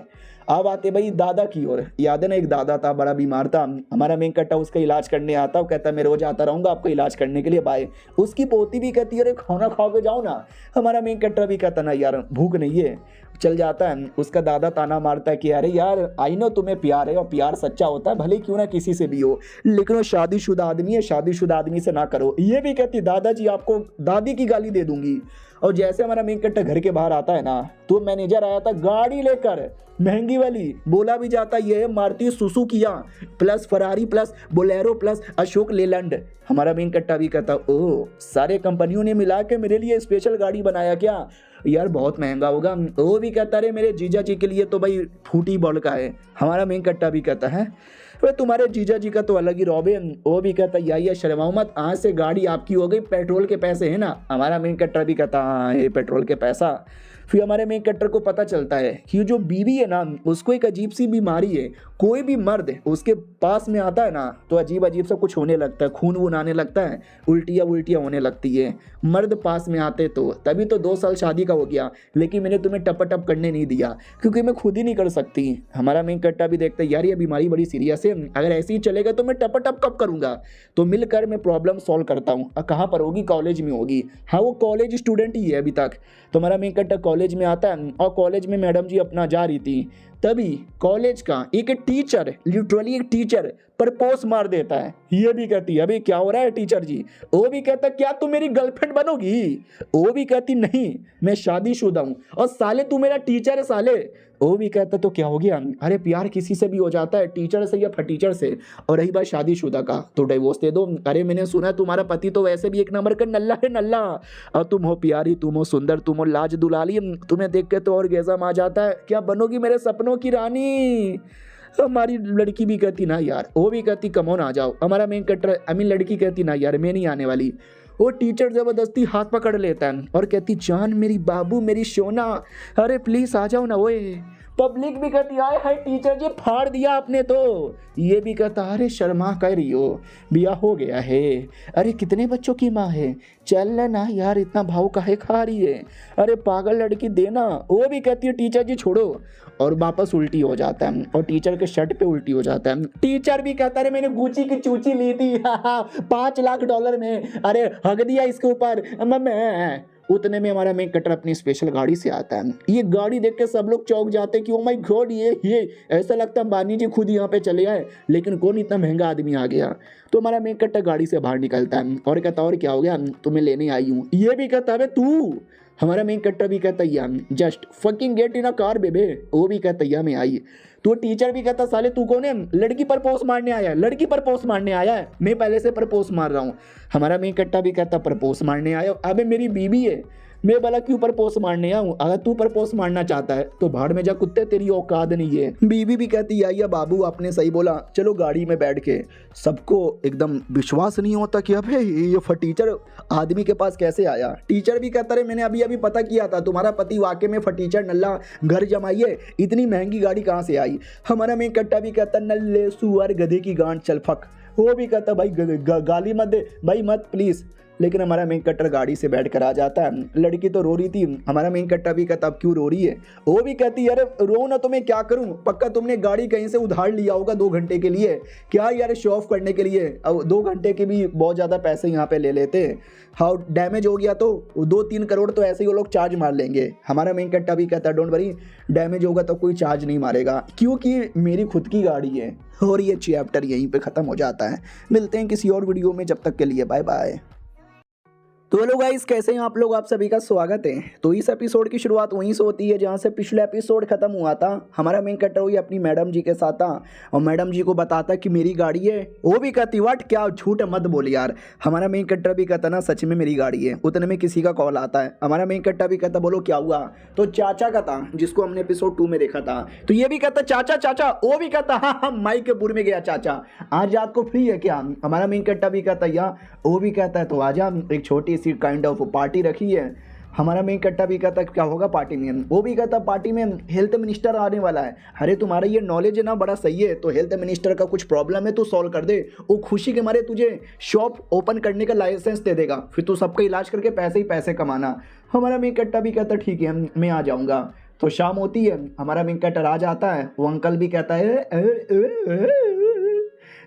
अब आते भाई दादा की ओर। याद है ना एक दादा था बड़ा बीमार था, हमारा मेन कट्टा उसका इलाज करने आता, वो कहता मैं रोज आता रहूँगा आपको इलाज करने के लिए, बाय। उसकी पोती भी कहती है अरे खाना खा के जाओ ना। हमारा मेन कट्टा भी कहता ना यार भूख नहीं है, चल जाता है। उसका दादा ताना मारता है कि अरे यार आई नो तुम्हें प्यार है और प्यार सच्चा होता है भले क्यों ना किसी से भी हो, लेकिन वो शादीशुदा आदमी है, शादीशुदा आदमी से ना करो। ये भी कहती दादाजी आपको दादी की गाली दे दूंगी। और जैसे हमारा मेन कट्टा घर के बाहर आता है ना, तो मैनेजर आया था गाड़ी लेकर महंगी वाली, बोला भी जाता ये है Maruti Suzuki plus Ferrari plus Bolero plus Ashok Leyland. हमारा मेन कट्टा भी कहता ओह सारे कंपनियों ने मिला के मेरे लिए स्पेशल गाड़ी बनाया क्या यार, बहुत महंगा होगा। वो भी कहता रहे मेरे जीजा जी के लिए तो भाई फूटी बॉल का है। हमारा मेन कट्टा भी कहता है वे तुम्हारे जीजा जी का तो अलग ही रौब है। वो भी कहता या शर्माओ मत, आज से गाड़ी आपकी हो गई, पेट्रोल के पैसे है ना। हमारा मेन कट्टर भी कहता हाँ ये पेट्रोल के पैसा। फिर हमारे मेन कट्टर को पता चलता है कि जो बीवी है ना उसको एक अजीब सी बीमारी है, कोई भी मर्द उसके पास में आता है ना तो अजीब अजीब सा कुछ होने लगता है, खून वून आने लगता है, उल्टियाँ होने लगती है मर्द पास में आते तो। तभी तो 2 साल शादी का हो गया, लेकिन मैंने तुम्हें टप करने नहीं दिया क्योंकि मैं खुद ही नहीं कर सकती। हमारा मेन कट्टा भी देखता है यार ये बीमारी बड़ी सीरियस है, अगर ऐसे ही चलेगा तो मैं टप कब करूँगा, तो मिलकर मैं प्रॉब्लम सॉल्व करता हूँ। कहाँ पर होगी, कॉलेज में होगी। हाँ वो कॉलेज स्टूडेंट ही है अभी तक। तो हमारा मेन कट्टा कॉलेज में आता है और कॉलेज में मैडम जी अपना जा रही थी, तभी कॉलेज का एक टीचर, लिटरली एक टीचर प्रपोज मार देता है। ये भी कहती है अभी क्या हो रहा है टीचर जी। वो भी कहता क्या तुम मेरी गर्लफ्रेंड बनोगी। वो भी कहती नहीं मैं शादीशुदा हूँ। और साले तू मेरा टीचर है साले। वो भी कहता तो क्या हो गया, अरे प्यार किसी से भी हो जाता है, टीचर से या फटीचर से। और रही बात शादीशुदा का तो डिवोर्स दे दो। अरे मैंने सुना तुम्हारा पति तो वैसे भी एक नंबर का नल्ला है नल्ला। और तुम हो प्यारी, तुम हो सुंदर, तुम हो लाज दुलाली, तुम्हें देख के तो और गेज़म आ जाता है। क्या बनोगी मेरे सपनों की रानी। हमारी लड़की भी कहती ना यार, वो भी कहती कमोन आ जाओ। हमारा मेन कैरेक्टर लड़की कहती ना यार मैं नहीं आने वाली। वो टीचर जबरदस्ती हाथ पकड़ लेता है और कहती जान मेरी बाबू मेरी सोना, अरे प्लीज आ जाओ ना। ओए पब्लिक भी कहती आए हाय टीचर जी फाड़ दिया आपने तो। ये भी कहता अरे शर्मा कह रही हो, बिया हो गया है, अरे कितने बच्चों की माँ है, चल ना यार इतना भाव काहे खा रही है, अरे पागल लड़की देना। वो भी कहती है टीचर जी छोड़ो। और वापस उल्टी हो जाता है और टीचर के शर्ट पे उल्टी हो जाता है। टीचर भी कहता है मैंने गुची की चूची ली थी $5 लाख में, अरे हग दिया इसके ऊपर मैं। उतने में हमारा मेन कटर अपनी स्पेशल गाड़ी से आता है। ये गाड़ी देख के सब लोग चौंक जाते हैं कि ओ माय गॉड ये ऐसा लगता है अंबानी जी खुद यहाँ पे चले आए, लेकिन कौन इतना महंगा आदमी आ गया। तो हमारा मेन कटर गाड़ी से बाहर निकलता है और कहता और क्या हो गया, तुम्हें लेने आई हूँ। ये भी कहता है तू। हमारा मेन कट्टर भी कहता या just fucking get in a car बेबे। वो भी कहता या मैं आई। तो टीचर भी कहता साले तू कौन है, लड़की पर पोस्ट मारने आया है, लड़की पर पोस्ट मारने आया है, मैं पहले से प्रपोज मार रहा हूँ। हमारा मेन कट्टा भी कहता प्रपोज मारने आया, अबे मेरी बीवी है, मैं भला क्यों प्रपोज मारने आऊँ। अगर तू प्रपोज मारना चाहता है तो भाड़ में जा कुत्ते, तेरी औकात नहीं है। बीवी भी कहती या बाबू आपने सही बोला, चलो गाड़ी में बैठ के। सबको एकदम विश्वास नहीं होता कि अबे ये फटीचर आदमी के पास कैसे आया। टीचर भी कहता रहे मैंने अभी अभी पता किया था तुम्हारा पति वाकई में फटीचर नल्ला घर जमाई है, इतनी महंगी गाड़ी कहाँ से आई। हमारा मेन कट्टा भी कहता नल्ले सुअर गधे की गांड चल फक। वो भी कहता भाई गाली मत दे भाई मत प्लीज। लेकिन हमारा मेन कट्टर गाड़ी से बैठ कर आ जाता है। लड़की तो रो रही थी। हमारा मेन कट्टा भी कहता अब क्यों रो रही है। वो भी कहती अरे रो ना तो मैं क्या करूं, पक्का तुमने गाड़ी कहीं से उधार लिया होगा 2 घंटे के लिए, क्या यार शो ऑफ करने के लिए। अब 2 घंटे के भी बहुत ज़्यादा पैसे यहाँ पे ले लेते। हाँ डैमेज हो गया तो 2-3 करोड़ तो ऐसे ही वो लोग चार्ज मार लेंगे। हमारा मेन कट्टा भी कहता डोंट वरी, डैमेज होगा तो कोई चार्ज नहीं मारेगा क्योंकि मेरी खुद की गाड़ी है। और ये चैप्टर यहीं पे ख़त्म हो जाता है। मिलते हैं किसी और वीडियो में, जब तक के लिए बाय बाय। तो हेलो गाइस कैसे हैं आप लोग, आप सभी का स्वागत है। तो इस एपिसोड की शुरुआत वहीं से होती है जहां से पिछला एपिसोड खत्म हुआ था। हमारा मेन कट्टर हुई अपनी मैडम जी के साथ था और मैडम जी को बताता कि मेरी गाड़ी है। वो भी कहती व्हाट, क्या झूठ मत बोल यार। हमारा मेन कट्टर भी कहता ना सच में मेरी गाड़ी है। उतने में किसी का कॉल आता है। हमारा मेन कट्टा भी कहता बोलो क्या हुआ। तो चाचा का था जिसको हमने एपिसोड 2 में देखा था। तो ये भी कहता चाचा चाचा। वो भी कहता हाँ माइकपुर में गया चाचा, आज रात को फ्री है क्या। हमारा मेन कट्टा भी कहता या। वो भी कहता है तो आजा, एक छोटी सी काइंड ऑफ पार्टी रखी है। हमारा मेन कट्टा भी कहता क्या होगा पार्टी में। वो भी कहता पार्टी में हेल्थ मिनिस्टर आने वाला है। अरे तुम्हारा ये नॉलेज है ना बड़ा सही है, तो हेल्थ मिनिस्टर का कुछ प्रॉब्लम है तो सॉल्व कर दे। वो खुशी के मारे तुझे शॉप ओपन करने का लाइसेंस दे देगा, फिर तू सबका इलाज करके पैसे ही पैसे कमाना। हमारा मेन कट्टा भी कहता ठीक है मैं आ जाऊँगा। तो शाम होती है, हमारा मेन कट्टर आ जाता है। वो अंकल भी कहता है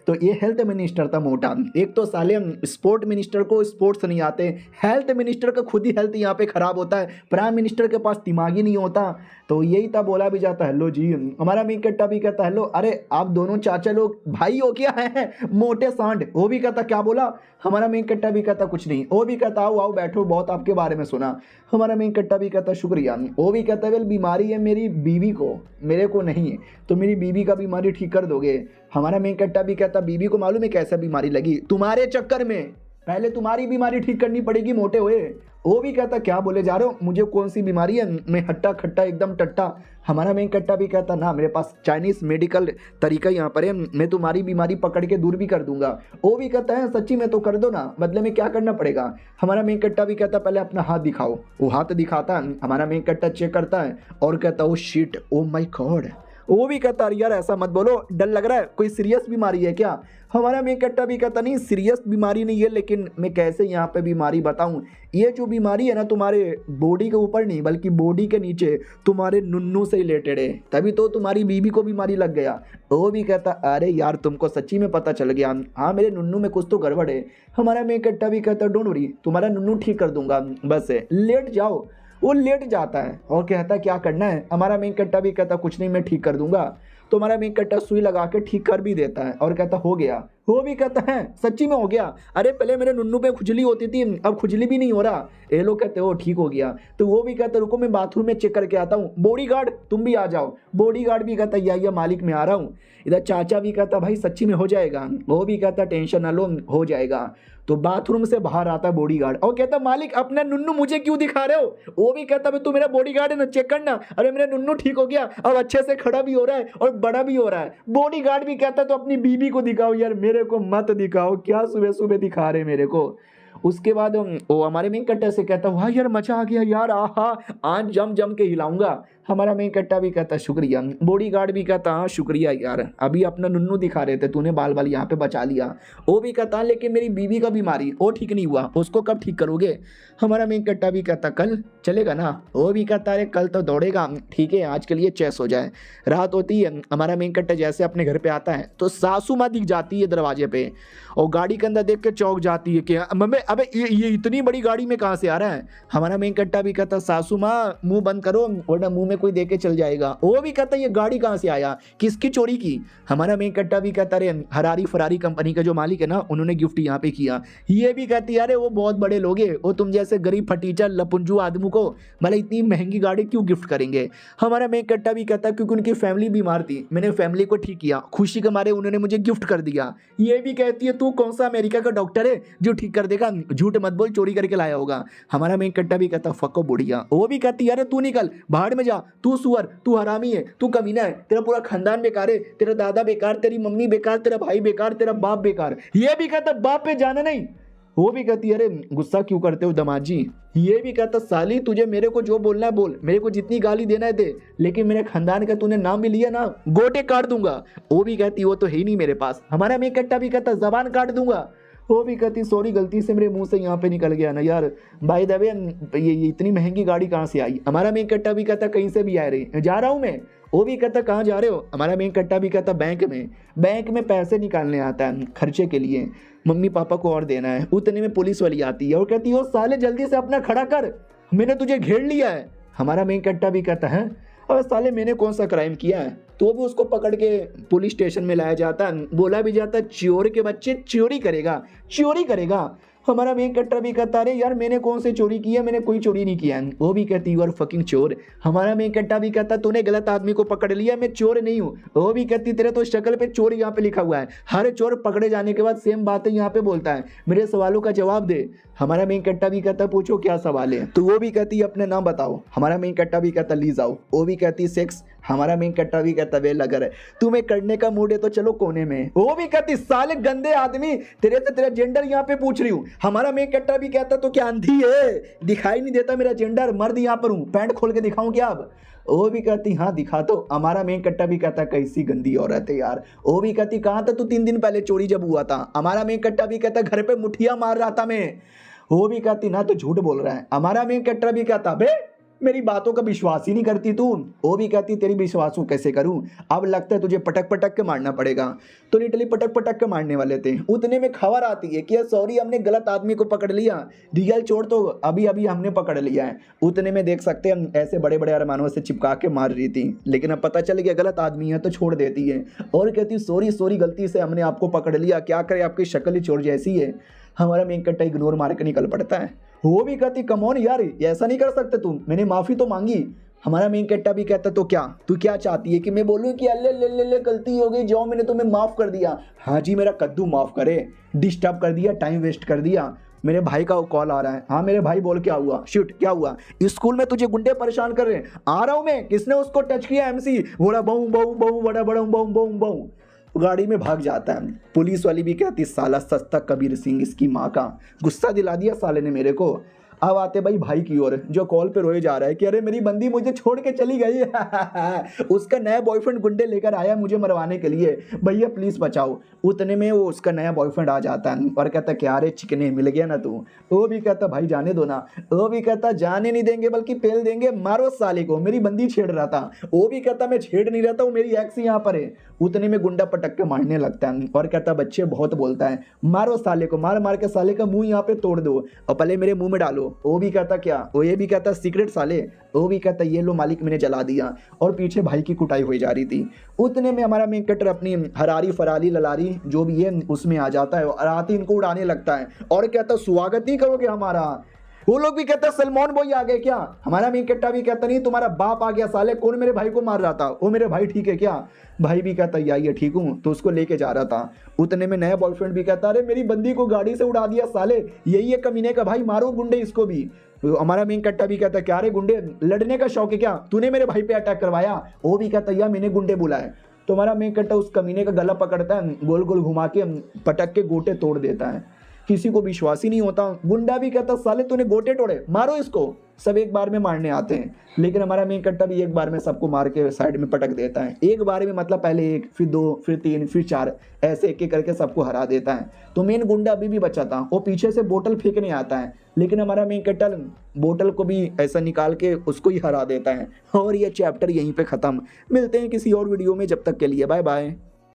तो ये हेल्थ मिनिस्टर था मोटा। एक तो साले स्पोर्ट मिनिस्टर को स्पोर्ट्स नहीं आते, हेल्थ मिनिस्टर का खुद ही हेल्थ यहाँ पे खराब होता है, प्राइम मिनिस्टर के पास दिमाग ही नहीं होता। तो यही था, बोला भी जाता हेलो जी। हमारा मेन कट्टा भी कहता हेलो, अरे आप दोनों चाचा लोग भाई हो क्या है मोटे सांड। वो भी कहता क्या बोला। हमारा मेन कट्टा भी कहता कुछ नहीं। वो भी कहता आओ आओ बैठो, बहुत आपके बारे में सुना। हमारा मेन कट्टा भी कहता शुक्रिया। वो भी कहता वेल बीमारी है मेरी बीवी को, मेरे को नहीं है, तो मेरी बीवी का बीमारी ठीक कर दोगे। हमारा मेन कट्टा भी कहता बीवी को मालूम है कैसा बीमारी लगी, तुम्हारे चक्कर में पहले तुम्हारी बीमारी ठीक करनी पड़ेगी मोटे हुए। वो भी कहता क्या बोले जा रहे हो, मुझे कौन सी बीमारी है, मैं हट्टा खट्टा एकदम टट्टा। हमारा मेन कट्टा भी कहता ना मेरे पास चाइनीज मेडिकल तरीका यहाँ पर है, मैं तुम्हारी बीमारी पकड़ के दूर भी कर दूंगा। वो भी कहता है सच्ची में तो कर दो ना, बदले में क्या करना पड़ेगा। हमारा मेन कट्टा भी कहता पहले अपना हाथ दिखाओ। वो हाथ दिखाता है, हमारा मेन कट्टा चेक करता है और कहता oh shit oh my God. वो भी कहता यार ऐसा मत बोलो, डर लग रहा है, कोई सीरियस बीमारी है क्या। हमारा मेन कट्टा भी कहता नहीं सीरियस बीमारी नहीं है, लेकिन मैं कैसे यहाँ पे बीमारी बताऊँ। ये जो बीमारी है ना तुम्हारे बॉडी के ऊपर नहीं बल्कि बॉडी के नीचे तुम्हारे नुन्नू से रिलेटेड है, तभी तो तुम्हारी बीबी को बीमारी लग गया। वो भी कहता अरे यार तुमको सच्ची में पता चल गया, हाँ मेरे नुन्नू में कुछ तो गड़बड़ है। हमारा मेन कट्टा भी कहता डोंट वरी, तुम्हारा नुन्नू ठीक कर दूंगा, बस लेट जाओ। वो लेट जाता है और कहता क्या करना है। हमारा मेन कट्टा भी कहता कुछ नहीं मैं ठीक कर दूंगा। तो हमारा मेन कट्टा सुई लगा के ठीक कर भी देता है और कहता हो गया। वो भी कहता है सच्ची में हो गया, अरे पहले मेरे नुन्नू पे खुजली होती थी अब खुजली भी नहीं हो रहा। ये लोग कहते हो ठीक हो गया। तो वो भी कहता रुको मैं बाथरूम में चेक करके आता हूँ, बॉडीगार्ड तुम भी आ जाओ। बॉडीगार्ड भी कहता या मालिक मैं आ रहा हूँ। इधर चाचा भी कहता भाई सच्ची में हो जाएगा। वो भी कहता टेंशन ना लो हो जाएगा। तो बाथरूम से बाहर आता बॉडीगार्ड और कहता मालिक अपना नुन्नू मुझे क्यों दिखा रहे हो। वो भी कहता भाई तू मेरा बॉडीगार्ड है ना, चेक करना। अरे मेरा नुन्नू ठीक हो गया, अब अच्छे से खड़ा भी हो रहा है और बड़ा भी हो रहा है। बॉडीगार्ड भी कहता तो अपनी बीबी को दिखाओ यार, मेरे को मत दिखाओ, क्या सुबह सुबह दिखा रहे मेरे को। उसके बाद वो हमारे मेन कट्टा से कहता वाह यार मजा आ गया यार, आहा आज जम जम के हिलाऊंगा। हमारा मेन कट्टा भी कहता शुक्रिया। बॉडीगार्ड भी कहता हाँ शुक्रिया यार, अभी अपना नुन्नू दिखा रहे थे तूने बाल बाल यहाँ पे बचा लिया। वो भी कहता लेकिन मेरी बीवी का बीमारी वो ठीक नहीं हुआ, उसको कब ठीक करोगे। हमारा मेन कट्टा भी कहता कल चलेगा ना। वो भी कहता अरे कल तो दौड़ेगा, ठीक है आज के लिए चेस हो जाए। रात होती है, हमारा मेन कट्टा जैसे अपने घर पे आता है तो सासू माँ दिख जाती है दरवाजे पे और गाड़ी के अंदर देख के चौंक जाती है कि मम्मी अबे ये इतनी बड़ी गाड़ी में कहाँ से आ रहा है। हमारा मेन कट्टा भी कहता सासू माँ मुंह बंद करो वरना मुंह में कोई देके चल जाएगा। वो भी कहता ये गाड़ी कहाँ से आया, किसकी चोरी की। हमारा मेन कट्टा भी कहता अरे हरारी फरारी कंपनी का जो मालिक है ना उन्होंने गिफ्ट यहाँ पे किया। ये भी कहती अरे वो बहुत बड़े लोग हैं, वो तुम जैसे गरीब फटीचर लपुंजू आदमी को भले इतनी महंगी गाड़ी क्यों गिफ्ट करेंगे। हमारा मेन कट्टा भी कहता क्योंकि उनकी फैमिली बीमार थी, मैंने फैमिली को ठीक किया, खुशी के मारे उन्होंने मुझे गिफ्ट कर दिया। ये भी कहती है तू कौन सा अमेरिका का डॉक्टर है जो ठीक कर देगा, झूठ मत बोल चोरी करके लाया होगा। हमारा मेन कट्टा भी कहता फको बुढ़िया। वो भी कहती अरे तू निकल बाहर में जा, तू सुअर, तू हरामी है, तू कमीना है, तेरा पूरा खानदान बेकार है, तेरा दादा बेकार, तेरी मम्मी बेकार, तेरा भाई बेकार, तेरा बाप बेकार। ये भी कहता बाप पे जाना नहीं। वो भी कहती अरे गुस्सा क्यों करते हो दामाद जी। ये भी कहता साली तुझे मेरे को जो बोलना है बोल, मेरे को जितनी गाली देना है दे, लेकिन मेरे खानदान का तूने नाम भी लिया ना गोटे काट दूंगा। वो भी कहती वो तो है ही नहीं मेरे पास। हमारा मेन कट्टा भी कहता जबान काट दूंगा। वो भी कहती सॉरी गलती से मेरे मुंह से यहाँ पे निकल गया ना यार, बाय द वे ये इतनी महंगी गाड़ी कहाँ से आई। हमारा मेन कट्टा भी कहता कहीं से भी आ रही, जा रहा हूँ मैं। वो भी कहता कहाँ जा रहे हो। हमारा मेन कट्टा भी कहता बैंक में पैसे निकालने आता है खर्चे के लिए, मम्मी पापा को और देना है। उतने में पुलिस वाली आती है और कहती है साले जल्दी से अपना खड़ा कर, मैंने तुझे घेर लिया है। हमारा मेन कट्टा भी कहता है और साले मैंने कौन सा क्राइम किया है। तो भी उसको पकड़ के पुलिस स्टेशन में लाया जाता है, बोला भी जाता चोर के बच्चे चोरी करेगा। हमारा मेन कट्टा भी कहता अरे यार मैंने कौन से चोरी की है, मैंने कोई चोरी नहीं किया है। वो भी कहती यू आर फकिंग चोर। हमारा मेन कट्टा भी कहता तूने गलत आदमी को पकड़ लिया, मैं चोर नहीं हूँ। वो भी कहती तेरे तो शक्ल पे चोर यहाँ पे लिखा हुआ है। हर चोर पकड़े जाने के बाद सेम बातें यहाँ पे बोलता है, मेरे सवालों का जवाब दे। हमारा मेन कट्टा भी कहता पूछो क्या सवाल है। तो वो भी कहती अपने नाम बताओ। हमारा मेन कट्टा भी कहता ली जाओ। वो भी कहती सेक्स। हमारा मेन कट्टा भी कहता वेल अगर तुम्हें करने का मूड है तो चलो कोने में। वो भी कहती साले गंदे आदमी तेरे से तेरा जेंडर यहाँ पे पूछ रही हूँ। हमारा मेन कट्टा भी कहता तो क्या अंधी है, दिखाई नहीं देता मेरा जेंडर, मर्द यहाँ पर हूँ, पैंट खोल के दिखाऊं क्या अब। वो भी कहती हाँ दिखा। तो हमारा मेन कट्टा भी कहता कैसी गंदी औरत है यार। वो भी कहती कहाँ था तू 3 दिन पहले चोरी जब हुआ था। हमारा मेन कट्टा भी कहता घर पे मुठिया मार रहा था मैं। वो भी कहती ना तो झूठ बोल रहा है। हमारा मेन कट्टा भी कहता बे मेरी बातों का विश्वास ही नहीं करती तू। वो भी कहती तेरी विश्वास को कैसे करूं, अब लगता है तुझे पटक पटक के मारना पड़ेगा। तो लिटरली पटक पटक के मारने वाले थे। उतने में खबर आती है कि सॉरी हमने गलत आदमी को पकड़ लिया, रियल चोर तो अभी अभी हमने पकड़ लिया है। उतने में देख सकते हैं ऐसे बड़े बड़े अरमानों से चिपका के मार रही थी, लेकिन अब पता चल गया गलत आदमी है तो छोड़ देती है और कहती सॉरी गलती से हमने आपको पकड़ लिया, क्या करे आपकी शक्ल ही चोर जैसी है। हमारा मेन कट्टा इग्नोर मार के निकल पड़ता है। वो भी कहती कम ऑन यार ऐसा नहीं कर सकते तुम, मैंने माफी तो मांगी। हमारा मेन कट्टा भी कहता तो क्या तू क्या चाहती है कि मैं बोलूं कि अल्ले ले ले ले गलती हो गई जाओ मैंने तुम्हें माफ कर दिया। हाँ जी मेरा कद्दू माफ करे, डिस्टर्ब कर दिया, टाइम वेस्ट कर दिया। मेरे भाई का कॉल आ रहा है। हाँ मेरे भाई बोल क्या हुआ। शिट क्या हुआ। स्कूल में तुझे गुंडे परेशान कर रहे हैं, आ रहा हूं मैं, किसने उसको टच किया एमसी, बोला बहु बहु बहु बड़ा बड़ा बहु बहु बहु। गाड़ी में भाग जाता है। पुलिस वाली भी कहती साला सस्ता कबीर सिंह इसकी माँ का, गुस्सा दिला दिया साले ने मेरे को। अब आते भाई की ओर जो कॉल पे रोए जा रहा है कि अरे मेरी बंदी मुझे छोड़ के चली गई उसका नया बॉयफ्रेंड गुंडे लेकर आया मुझे मरवाने के लिए, भैया प्लीज बचाओ। उतने में वो उसका नया बॉयफ्रेंड आ जाता है और कहता क्या रे चिकने मिल गया ना तू। वो भी कहता भाई जाने दो ना। वो भी कहता जाने नहीं देंगे बल्कि पेल देंगे, मारो साले को, मेरी बंदी छेड़ रहा था। वो भी कहता मैं छेड़ नहीं रहता हूँ, मेरी एक्स यहाँ पर है। उतने में गुंडा पटक के मारने लगता है और कहता बच्चे बहुत बोलता है, मारो साले को, मार मार के साले का मुंह यहाँ पे तोड़ दो और पहले मेरे मुंह में डालो। वो भी कहता क्या, वो ये भी कहता सिगरेट साले, वो भी कहता ये लो मालिक मैंने जला दिया। और पीछे भाई की कुटाई हुई जा रही थी। उतने में हमारा मेन कैरेक्टर अपनी हरारी फरारी ललारी जो भी है उसमें आ जाता है और आते इनको उड़ाने लगता है और कहता स्वागत नहीं करोगे हमारा। वो लोग भी कहते हैं सलमान भाई आ गए क्या। हमारा मेन कैरेक्टर भी कहता नहीं तुम्हारा बाप आ गया साले, कौन मेरे भाई को मार रहा था, वो मेरे भाई ठीक है क्या। भाई भी कहता यही है ठीक हूँ, तो उसको लेके जा रहा था। उतने में नया बॉयफ्रेंड भी कहता अरे मेरी बंदी को गाड़ी से उड़ा दिया साले, यही है कमीने का भाई, मारो गुंडे इसको भी। तो हमारा मेन कट्टा भी कहता क्या रे गुंडे लड़ने का शौक है क्या, तूने मेरे भाई पे अटैक करवाया। वो भी कहता यार मैंने गुंडे बुलाए। तो हमारा मेन कट्टा उस कमीने का गला पकड़ता है, गोल गोल घुमा के पटक के गोटे तोड़ देता है। किसी को विश्वास ही नहीं होता। गुंडा भी कहता साले तूने गोटे तोड़े, मारो इसको। सब एक बार में मारने आते हैं, लेकिन हमारा मेन कट्टा भी एक बार में सबको मार के साइड में पटक देता है। एक बार में मतलब पहले 1, फिर 2, फिर 3, फिर 4, ऐसे एक एक करके सबको हरा देता है। तो मेन गुंडा अभी भी बचा था, वो पीछे से बोतल फेंकने आता है, लेकिन हमारा मेन कट्टा बोतल को भी ऐसा निकाल के उसको ही हरा देता है। और ये चैप्टर यहीं पे खत्म। मिलते हैं किसी और वीडियो में, जब तक के लिए बाय बाय।